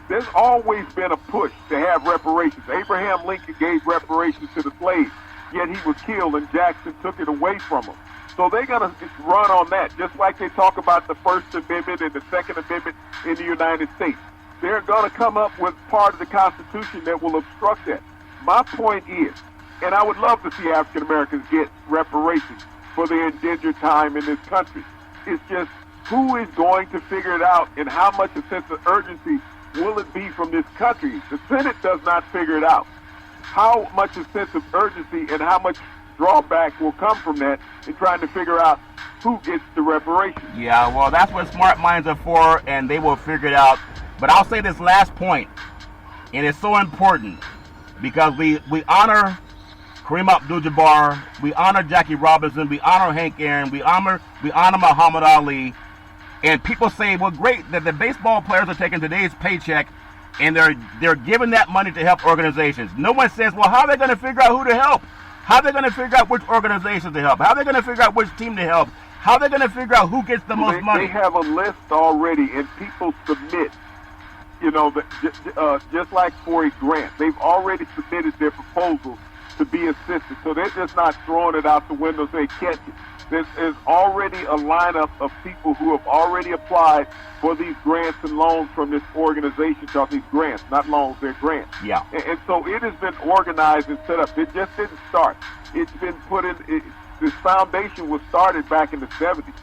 There's always been a push to have reparations. Abraham Lincoln gave reparations to the slaves, yet he was killed and Jackson took it away from him. So they're going to run on that, just like they talk about the First Amendment and the Second Amendment in the United States. They're going to come up with part of the Constitution that will obstruct that. My point is, and I would love to see African Americans get reparations for their endangered time in this country. It's just who is going to figure it out and how much a sense of urgency will it be from this country? The Senate does not figure it out. How much a sense of urgency and how much drawback will come from that in trying to figure out who gets the reparations? Yeah, well, that's what smart minds are for, and they will figure it out. But I'll say this last point, and it's so important because we honor Kareem Abdul-Jabbar, we honor Jackie Robinson, we honor Hank Aaron, we honor Muhammad Ali, and people say, well, great that the baseball players are taking today's paycheck and they're giving that money to help organizations. No one says, well, how are they going to figure out who to help? How are they going to figure out which organization to help? How are they going to figure out which team to help? How are they going to figure out who gets the most money? They have a list already, and people submit. You know, just like for a grant, they've already submitted their proposals to be assisted. So they're just not throwing it out the window saying, catch it. There's already a lineup of people who have already applied for these grants and loans from this organization called these grants, not loans, they're grants. Yeah. And so it has been organized and set up. It just didn't start. It's been put in, this foundation was started back in the 70s.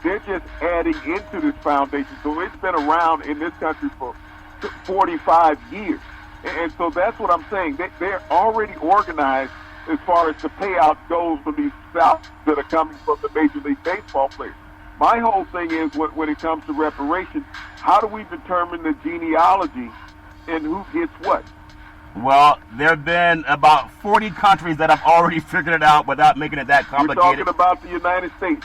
They're just adding into this foundation. So it's been around in this country for 45 years. And so that's what I'm saying. They're already organized as far as the payout goes from these salaries that are coming from the Major League Baseball players. My whole thing is when it comes to reparations, how do we determine the genealogy and who gets what? Well, there have been about 40 countries that have already figured it out without making it that complicated. We're talking about the United States.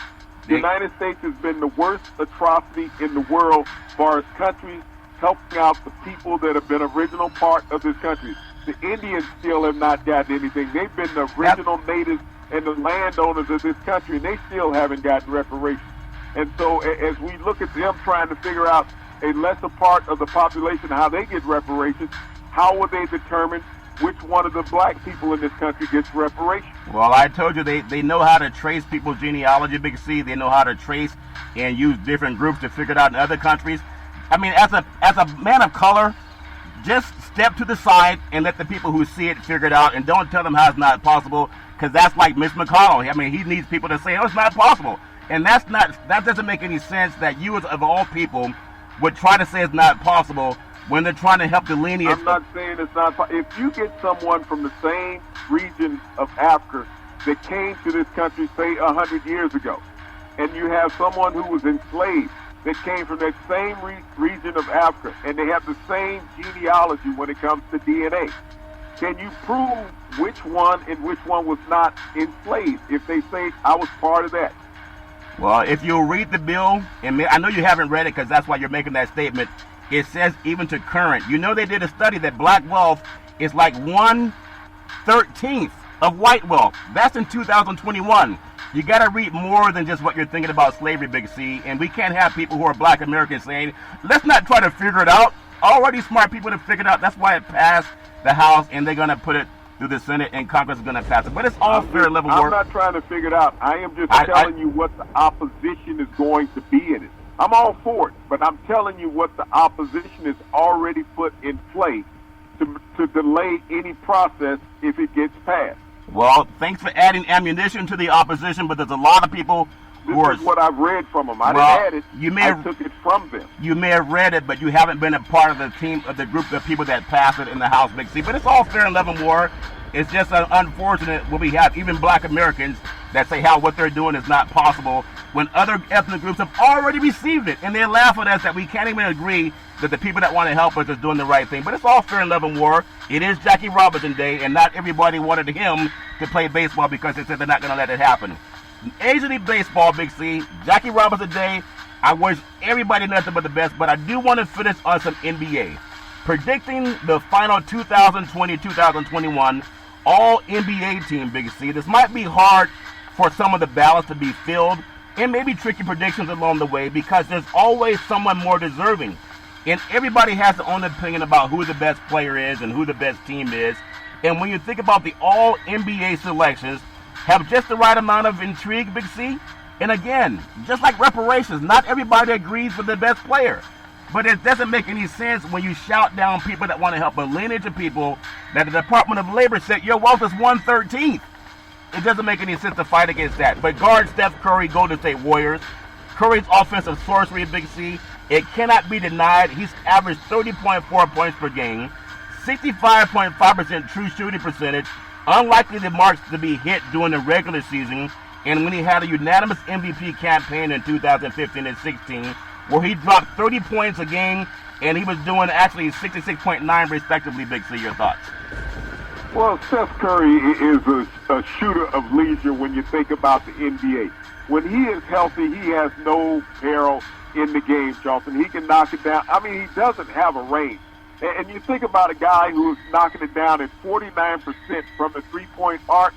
The United States has been the worst atrocity in the world as far as countries helping out the people that have been original part of this country. The Indians still have not gotten anything. They've been the original natives and the landowners of this country, and they still haven't gotten reparations. And so as we look at them trying to figure out a lesser part of the population, how they get reparations, how will they determine which one of the black people in this country gets reparations? Well, I told you they know how to trace people's genealogy, Big C. They know how to trace and use different groups to figure it out in other countries. I mean, as a man of color, just step to the side and let the people who see it figure it out, and don't tell them how it's not possible, because that's like Mitch McConnell. I mean, he needs people to say, oh, it's not possible. And that doesn't make any sense that you, as of all people, would try to say it's not possible when they're trying to help delineate. I'm not saying it's not possible. If you get someone from the same region of Africa that came to this country, say, 100 years ago, and you have someone who was enslaved that came from that same region of Africa, and they have the same genealogy when it comes to DNA, can you prove which one and which one was not enslaved if they say, I was part of that? Well, if you read the bill, and I know you haven't read it because that's why you're making that statement, it says even to current. You know they did a study that black wealth is like 1/13 of white wealth. That's in 2021. You got to read more than just what you're thinking about slavery, Big C. And we can't have people who are black Americans saying, let's not try to figure it out. Already smart people have figured it out. That's why it passed the House, and they're going to put it through the Senate, and Congress is going to pass it. But it's all fair level work. I'm not trying to figure it out. I am just telling you what the opposition is going to be in it. I'm all for it, but I'm telling you what the opposition is already put in place to delay any process if it gets passed. Well, thanks for adding ammunition to the opposition, but there's a lot of people who are... This is what I've read from them. I didn't add it. I took it from them. You may have read it, but you haven't been a part of the team, of the group of people that passed it in the House, Big C. But it's all fair and level war. It's just unfortunate when we have even black Americans that say how what they're doing is not possible when other ethnic groups have already received it. And they laugh at us that we can't even agree that the people that want to help us is doing the right thing. But it's all fair and level war. It is Jackie Robinson Day, and not everybody wanted him to play baseball because they said they're not going to let it happen. Major League Baseball, Big C, Jackie Robinson Day. I wish everybody nothing but the best, but I do want to finish on some NBA. Predicting the final 2020-2021 All-NBA team, Big C. This might be hard for some of the ballots to be filled, and maybe tricky predictions along the way, because there's always someone more deserving. And everybody has their own opinion about who the best player is and who the best team is. And when you think about the All-NBA selections, have just the right amount of intrigue, Big C. And again, just like reparations, not everybody agrees with the best player. But it doesn't make any sense when you shout down people that want to help a lineage of people that the Department of Labor said your wealth is 1/13. It doesn't make any sense to fight against that. But guard Steph Curry, Golden State Warriors. Curry's offensive sorcery, Big C, it cannot be denied. He's averaged 30.4 points per game, 65.5% true shooting percentage, unlikely the marks to be hit during the regular season, and when he had a unanimous MVP campaign in 2015 and 16, where he dropped 30 points a game, and he was doing actually 66.9 respectively. Big C, your thoughts? Well, Seth Curry is a shooter of leisure when you think about the NBA. When he is healthy, he has no peril in the game, Charlton. He can knock it down. I mean, he doesn't have a range. And you think about a guy who's knocking it down at 49% from the three-point arc,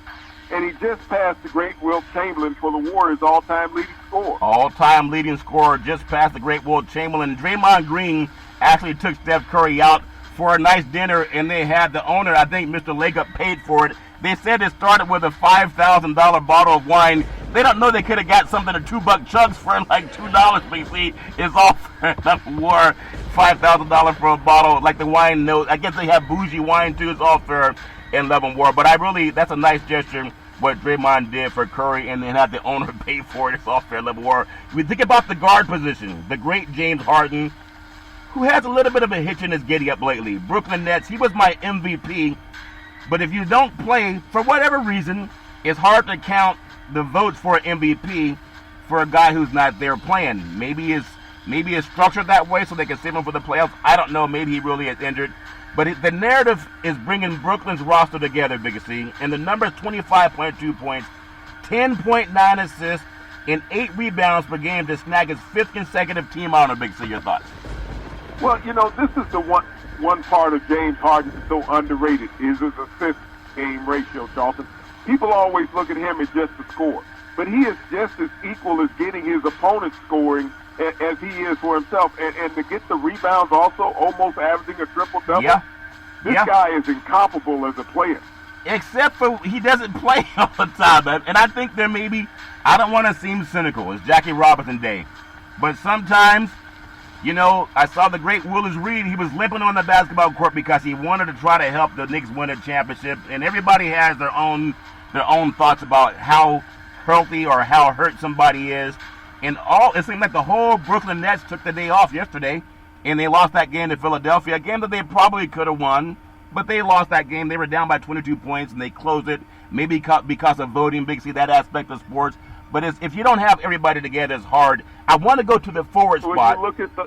and he just passed the great Wilt Chamberlain for the Warriors' all-time leading scorer. All-time leading scorer, just passed the great Wilt Chamberlain. Draymond Green actually took Steph Curry out for a nice dinner, and they had the owner, I think Mr. Lakeup, paid for it. They said it started with a $5,000 bottle of wine. They don't know they could have got something of $2 chugs for like $2, BC. It's all for enough war. $5,000 for a bottle, like the wine knows. I guess they have bougie wine too. It's all fair in love and war. But that's a nice gesture what Draymond did for Curry, and then have the owner pay for it. It's all fair love and war. We think about the guard position. The great James Harden, who has a little bit of a hitch in his giddy-up lately. Brooklyn Nets, he was my MVP. But if you don't play, for whatever reason, it's hard to count the votes for an MVP for a guy who's not there playing. Maybe it's structured that way so they can save him for the playoffs. I don't know. Maybe he really is injured. But the narrative is bringing Brooklyn's roster together, Big C. And the number is 25.2 points, 10.9 assists, and 8 rebounds per game to snag his 5th consecutive team honor, Big C. Your thoughts? Well, this is the one part of James Harden that's so underrated is his assist-game ratio, Charlton. People always look at him as just a scorer, but he is just as equal as getting his opponent scoring as he is for himself. And to get the rebounds also, almost averaging a triple-double, this guy is incomparable as a player. Except for he doesn't play all the time. And I think there may be, I don't want to seem cynical, it's Jackie Robinson Day, but sometimes, I saw the great Willis Reed. He was limping on the basketball court because he wanted to try to help the Knicks win a championship. And everybody has their own thoughts about how healthy or how hurt somebody is. And it seemed like the whole Brooklyn Nets took the day off yesterday, and they lost that game to Philadelphia, a game that they probably could have won. But they lost that game. They were down by 22 points, and they closed it, maybe because of voting, Big C, that aspect of sports. But if you don't have everybody together, it's hard. I want to go to the forward spot.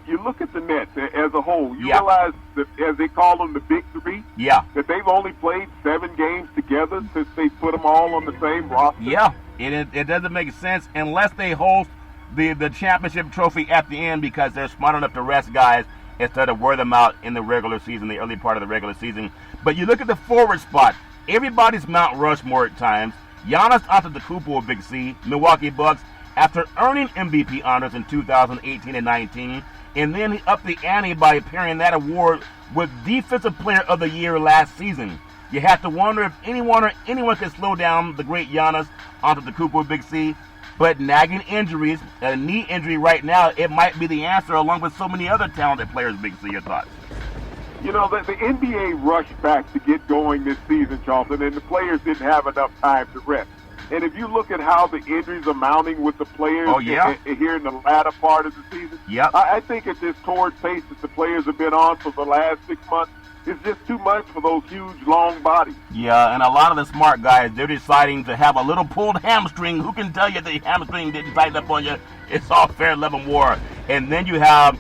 You look at the Nets as a whole. You realize that, as they call them, the Big Three. Yeah. That they've only played 7 games together since they put them all on the same roster. Yeah. It doesn't make sense unless they host the championship trophy at the end because they're smart enough to rest guys instead of wear them out in the regular season, the early part of the regular season. But you look at the forward spot. Everybody's Mount Rushmore at times. Giannis Antetokounmpo, Big C, Milwaukee Bucks, after earning MVP honors in 2018 and 19, and then he upped the ante by pairing that award with Defensive Player of the Year last season. You have to wonder if anyone can slow down the great Giannis Antetokounmpo, Big C. But nagging injuries, a knee injury right now, it might be the answer along with so many other talented players, Big C. Your thoughts? The NBA rushed back to get going this season, Charlton, and the players didn't have enough time to rest. And if you look at how the injuries are mounting with the players here in the latter part of the season, I think at this torrid pace that the players have been on for the last 6 months, it's just too much for those huge, long bodies. Yeah, and a lot of the smart guys, they're deciding to have a little pulled hamstring. Who can tell you the hamstring didn't tighten up on you? It's all fair, love, and war. And then you have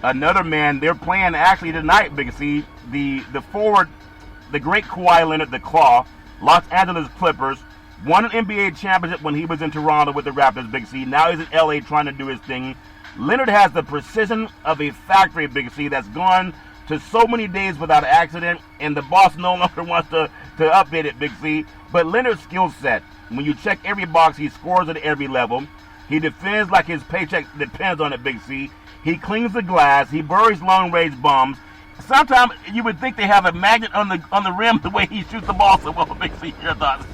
another man, they're playing actually tonight, Big C, the forward, the great Kawhi Leonard, the Claw, Los Angeles Clippers, won an NBA championship when he was in Toronto with the Raptors, Big C. Now he's in LA trying to do his thing. Leonard has the precision of a factory, Big C, that's gone to so many days without an accident, and the boss no longer wants to update it, Big C. But Leonard's skill set, when you check every box, he scores at every level. He defends like his paycheck depends on it, Big C. He cleans the glass. He buries long-range bombs. Sometimes you would think they have a magnet on the rim the way he shoots the ball so well, Big C. Your thoughts?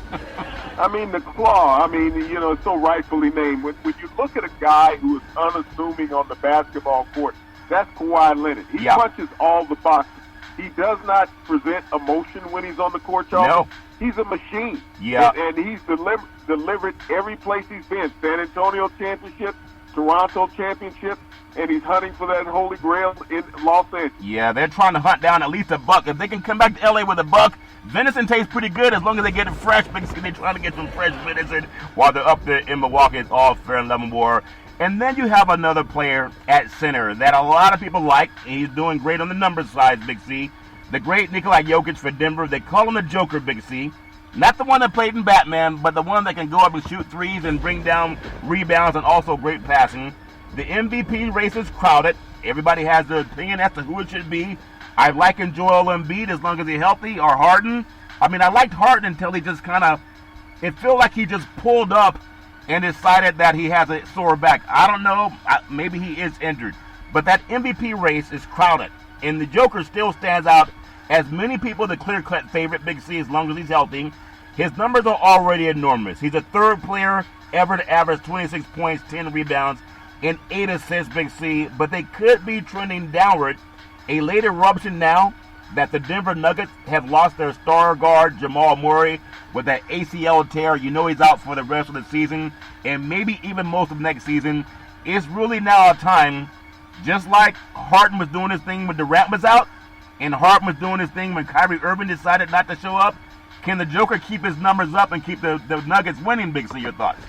I mean, the Claw, it's so rightfully named. When you look at a guy who is unassuming on the basketball court, that's Kawhi Leonard. He punches all the boxes. He does not present emotion when he's on the court, Charles. No. He's a machine. Yeah. And he's delivered every place he's been. San Antonio championship, Toronto championship, and he's hunting for that holy grail in Los Angeles. Yeah, they're trying to hunt down at least a buck. If they can come back to L.A. with a buck, venison tastes pretty good as long as they get it fresh, because they're trying to get some fresh venison while they're up there in Milwaukee. It's all fair and love and war. And then you have another player at center that a lot of people like, and he's doing great on the numbers side, Big C. the great Nikola Jokic for Denver. They call him the Joker, Big C. Not the one that played in Batman, but the one that can go up and shoot threes and bring down rebounds and also great passing. The MVP race is crowded. Everybody has their opinion as to who it should be. I like Joel Embiid as long as he's healthy, or Harden. I mean, I liked Harden until he just it felt like he just pulled up and decided that he has a sore back. I don't know. Maybe he is injured. But that MVP race is crowded. And the Joker still stands out as many people the clear-cut favorite, Big C, as long as he's healthy. His numbers are already enormous. He's the third player ever to average 26 points, 10 rebounds, and 8 assists, Big C. But they could be trending downward. A late eruption now that the Denver Nuggets have lost their star guard, Jamal Murray, with that ACL tear. You know he's out for the rest of the season and maybe even most of next season. It's really now a time, just like Harden was doing his thing when Durant was out, and Harden was doing his thing when Kyrie Irving decided not to show up. Can the Joker keep his numbers up and keep the Nuggets winning, Big C? Your thoughts?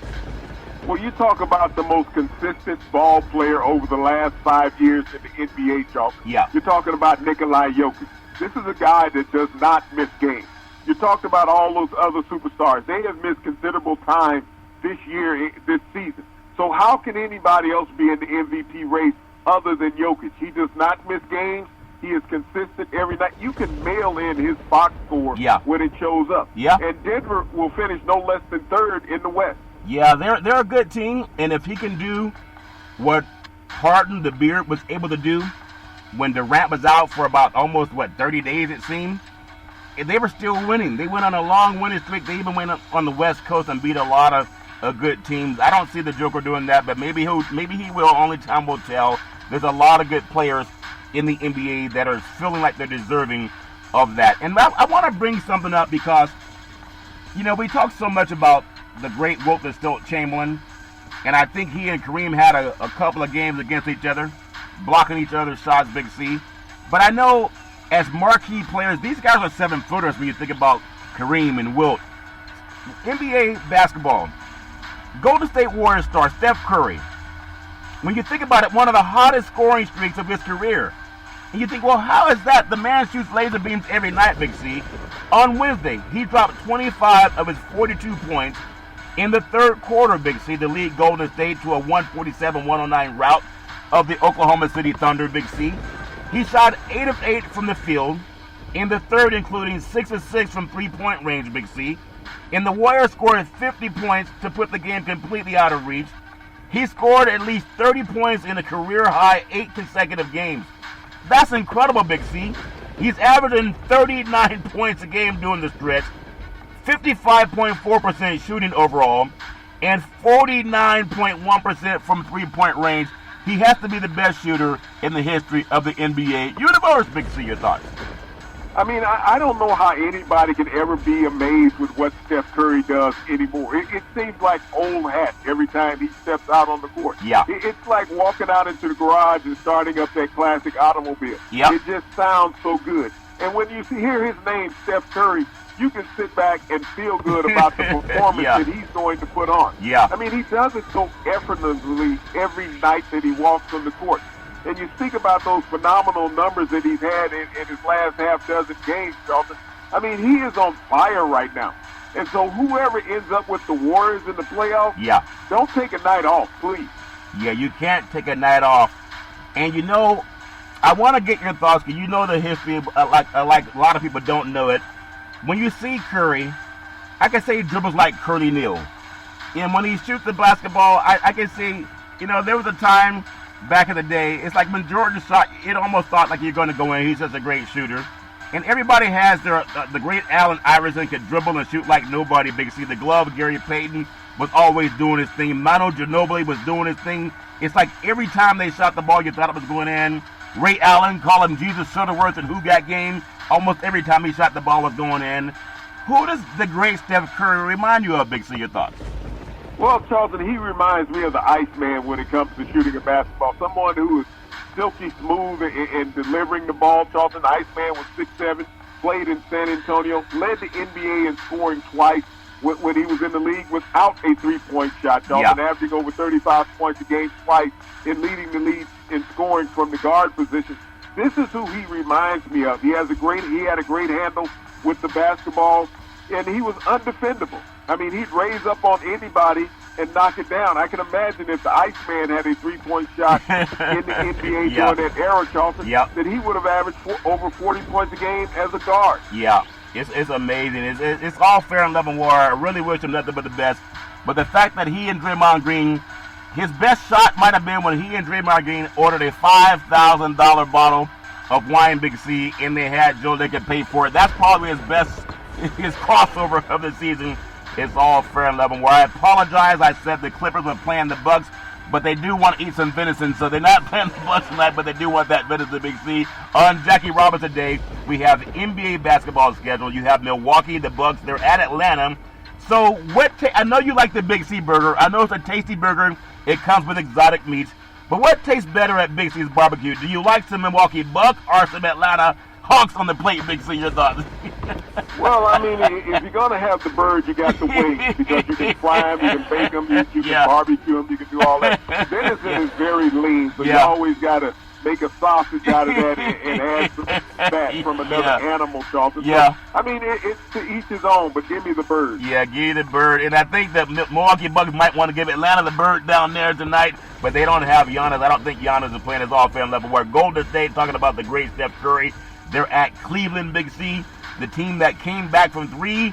Well, you talk about the most consistent ball player over the last 5 years in the NBA, Charles. Yeah. You're talking about Nikola Jokic. This is a guy that does not miss games. You talked about all those other superstars. They have missed considerable time this year, this season. So how can anybody else be in the MVP race other than Jokic? He does not miss games. He is consistent every night. You can mail in his box score when it shows up. Yeah. And Denver will finish no less than third in the West. Yeah, they're a good team, and if he can do what Harden, the Beard, was able to do when Durant was out for about almost, 30 days it seemed, they were still winning. They went on a long winning streak. They even went up on the West Coast and beat a lot of good teams. I don't see the Joker doing that, but maybe he will. Only time will tell. There's a lot of good players in the NBA that are feeling like they're deserving of that. And I want to bring something up because, we talk so much about the great Wilt Chamberlain, and I think he and Kareem had a couple of games against each other, blocking each other's shots, Big C. But I know as marquee players, these guys are 7-footers when you think about Kareem and Wilt. NBA basketball, Golden State Warriors star Steph Curry, when you think about it, one of the hottest scoring streaks of his career. And you think, well, how is that? The man shoots laser beams every night, Big C. On Wednesday, he dropped 25 of his 42 points in the third quarter, Big C, to lead Golden State to a 147-109 rout of the Oklahoma City Thunder, Big C. He shot 8 of 8 from the field in the third, including 6 of 6 from three-point range, Big C. And the Warriors scored 50 points to put the game completely out of reach. He scored at least 30 points in a career-high 8 consecutive games. That's incredible, Big C. He's averaging 39 points a game during the stretch, 55.4% shooting overall, and 49.1% from three-point range. He has to be the best shooter in the history of the NBA universe. Big C, your thoughts? I mean, I don't know how anybody can ever be amazed with what Steph Curry does anymore. It seems like old hat every time he steps out on the court. Yeah. It's like walking out into the garage and starting up that classic automobile. Yeah. It just sounds so good. And when you hear his name, Steph Curry, you can sit back and feel good about the performance that he's going to put on. Yeah. I mean, he does it so effortlessly every night that he walks on the court. And you speak about those phenomenal numbers that he's had in his last half dozen games, Charlton. I mean, he is on fire right now. And so whoever ends up with the Warriors in the playoffs, don't take a night off, please. Yeah, you can't take a night off. And I want to get your thoughts, because you know the history, like a lot of people don't know it. When you see Curry, I can say he dribbles like Curly Neal. And when he shoots the basketball, I can say, there was a time back in the day, it's like when Jordan shot, it almost thought like you're going to go in. He's just a great shooter. And everybody has the great Allen Iverson could dribble and shoot like nobody, Big C. The glove, Gary Payton was always doing his thing. Manu Ginobili was doing his thing. It's like every time they shot the ball, you thought it was going in. Ray Allen, call him Jesus Shuttleworth and Who Got Game. Almost every time he shot the ball was going in. Who does the great Steph Curry remind you of, Big C? Your thoughts? Well, Charlton, he reminds me of the Iceman when it comes to shooting a basketball. Someone who is silky smooth in delivering the ball. Charlton, the Iceman was 6'7", played in San Antonio, led the NBA in scoring twice when he was in the league without a three-point shot. Charlton, averaging over 35 points a game twice in leading the league in scoring from the guard position. This is who he reminds me of. He had a great handle with the basketball, and he was undefendable. I mean, he'd raise up on anybody and knock it down. I can imagine if the Iceman had a three-point shot in the NBA during that era, Charlton, that he would have averaged over 40 points a game as a guard. Yeah, it's amazing. It's all fair and level war. I really wish him nothing but the best. But the fact that he and Draymond Green, his best shot might have been when he and Draymond Green ordered a $5,000 bottle of wine, Big C, and they had Joe they could pay for it. That's probably his best, his crossover of the season. It's all fair and level war. I apologize. I said the Clippers were playing the Bucks, but they do want to eat some venison, so they're not playing the Bucks tonight, but they do want that venison, Big C. On Jackie Robinson Day, we have the NBA basketball schedule. You have Milwaukee, the Bucks. They're at Atlanta. So I know you like the Big C burger. I know it's a tasty burger. It comes with exotic meats. But what tastes better at Big C's barbecue? Do you like some Milwaukee Bucks or some Atlanta Hawks on the plate, Big C? Your thoughts? Well, I mean, if you're going to have the bird, you got the wings, because you can fry them, you can bake them, you can barbecue them, you can do all that. Venison is very lean, so you always got to make a sausage out of that and add some fat from another animal, Charlton. So, I mean, it's to each his own, but give me the bird. Yeah, give me the bird. And I think that Milwaukee Bucks might want to give Atlanta the bird down there tonight, but they don't have Giannis. I don't think Giannis is playing his all fair and level work. Golden State, talking about the great Steph Curry. They're at Cleveland, Big C, the team that came back from 3-1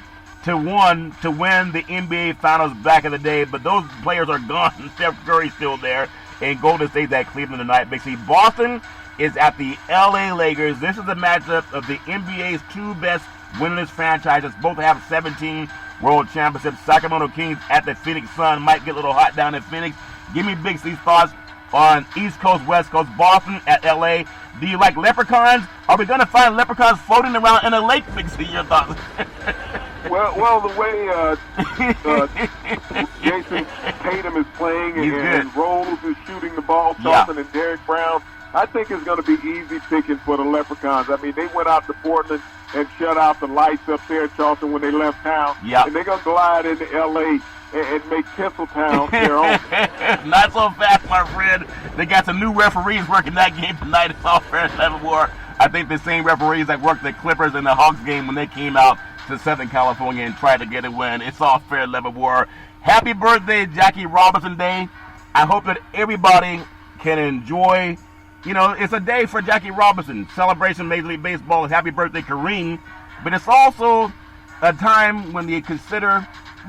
to win the NBA Finals back in the day. But those players are gone. Steph Curry's still there. And Golden State's at Cleveland tonight, Big C. Boston is at the LA Lakers. This is a matchup of the NBA's two best winningest franchises. Both have 17 world championships. Sacramento Kings at the Phoenix Sun. Might get a little hot down in Phoenix. Give me Big C's thoughts on East Coast, West Coast. Boston at LA. Do you like leprechauns? Are we going to find leprechauns floating around in a lake, Big C? Your thoughts? Well, the way Jason Tatum is playing and Rose is shooting the ball, Charlton and Derrick Brown, I think it's going to be easy picking for the Leprechauns. I mean, they went out to Portland and shut out the lights up there, Charlton, when they left town. And they're going to glide into L.A. and make Tinseltown their own. Not so fast, my friend. They got some new referees working that game tonight. It's all fair and level war. I think the same referees that worked the Clippers in the Hawks game when they came out to Southern California and tried to get a win. It's all fair and level war. Happy birthday, Jackie Robinson Day. I hope that everybody can enjoy. You know, it's a day for Jackie Robinson. Celebration Major League Baseball. Happy birthday, Kareem. But it's also a time when you consider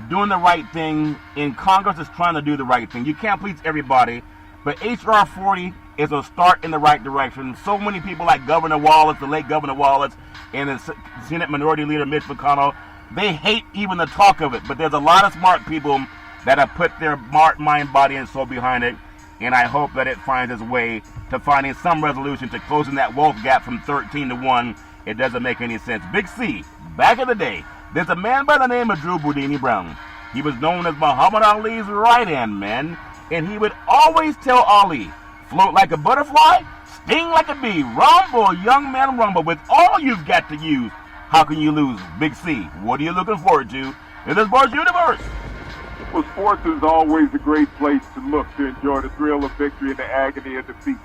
doing the right thing, and Congress is trying to do the right thing. You can't please everybody, but H.R. 40 is a start in the right direction. So many people like Governor Wallace, the late Governor Wallace, and the Senate Minority Leader Mitch McConnell, they hate even the talk of it, but there's a lot of smart people that have put their mind, body, and soul behind it, and I hope that it finds its way to finding some resolution to closing that wealth gap from 13-1. It doesn't make any sense. Big C, back in the day, there's a man by the name of Drew Boudini Brown. He was known as Muhammad Ali's right-hand man, and he would always tell Ali, float like a butterfly, sting like a bee, rumble, young man, rumble, with all you've got to use. How can you lose? Big C, what are you looking forward to in this sports universe? Well, sports is always a great place to look to enjoy the thrill of victory and the agony of defeat.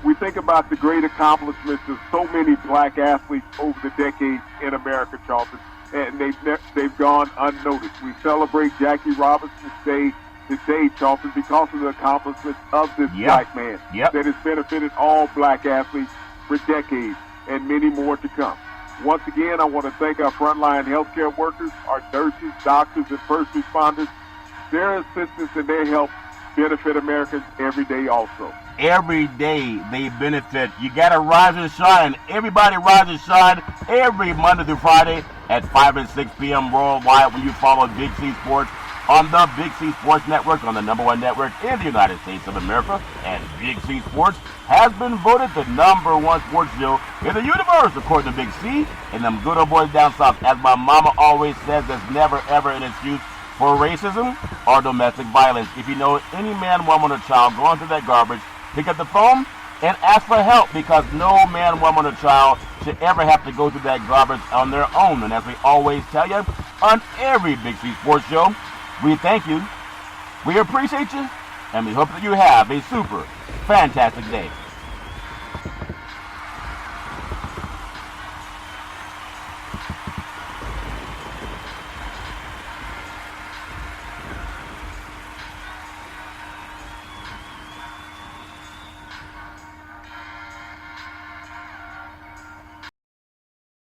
We think about the great accomplishments of so many black athletes over the decades in America, Charlton, and they've gone unnoticed. We celebrate Jackie Robinson's Day today, Charlton, because of the accomplishments of this black man that has benefited all black athletes for decades and many more to come. Once again, I want to thank our frontline healthcare workers, our nurses, doctors, and first responders. Their assistance and their help benefit Americans every day also. Every day they benefit. You got to rise and shine. Everybody rise and shine every Monday through Friday at 5 and 6 p.m. worldwide when you follow Big C Sports on the Big C Sports Network, on the #1 network in the United States of America. And Big C Sports has been voted the #1 sports show in the universe, according to Big C and them good old boys down south. As my mama always says, there's never ever an excuse for racism or domestic violence. If you know any man, woman, or child going through that garbage, pick up the phone and ask for help, because no man, woman, or child should ever have to go through that garbage on their own. And as we always tell you on every Big C Sports show, we thank you, we appreciate you, and we hope that you have a super fantastic day.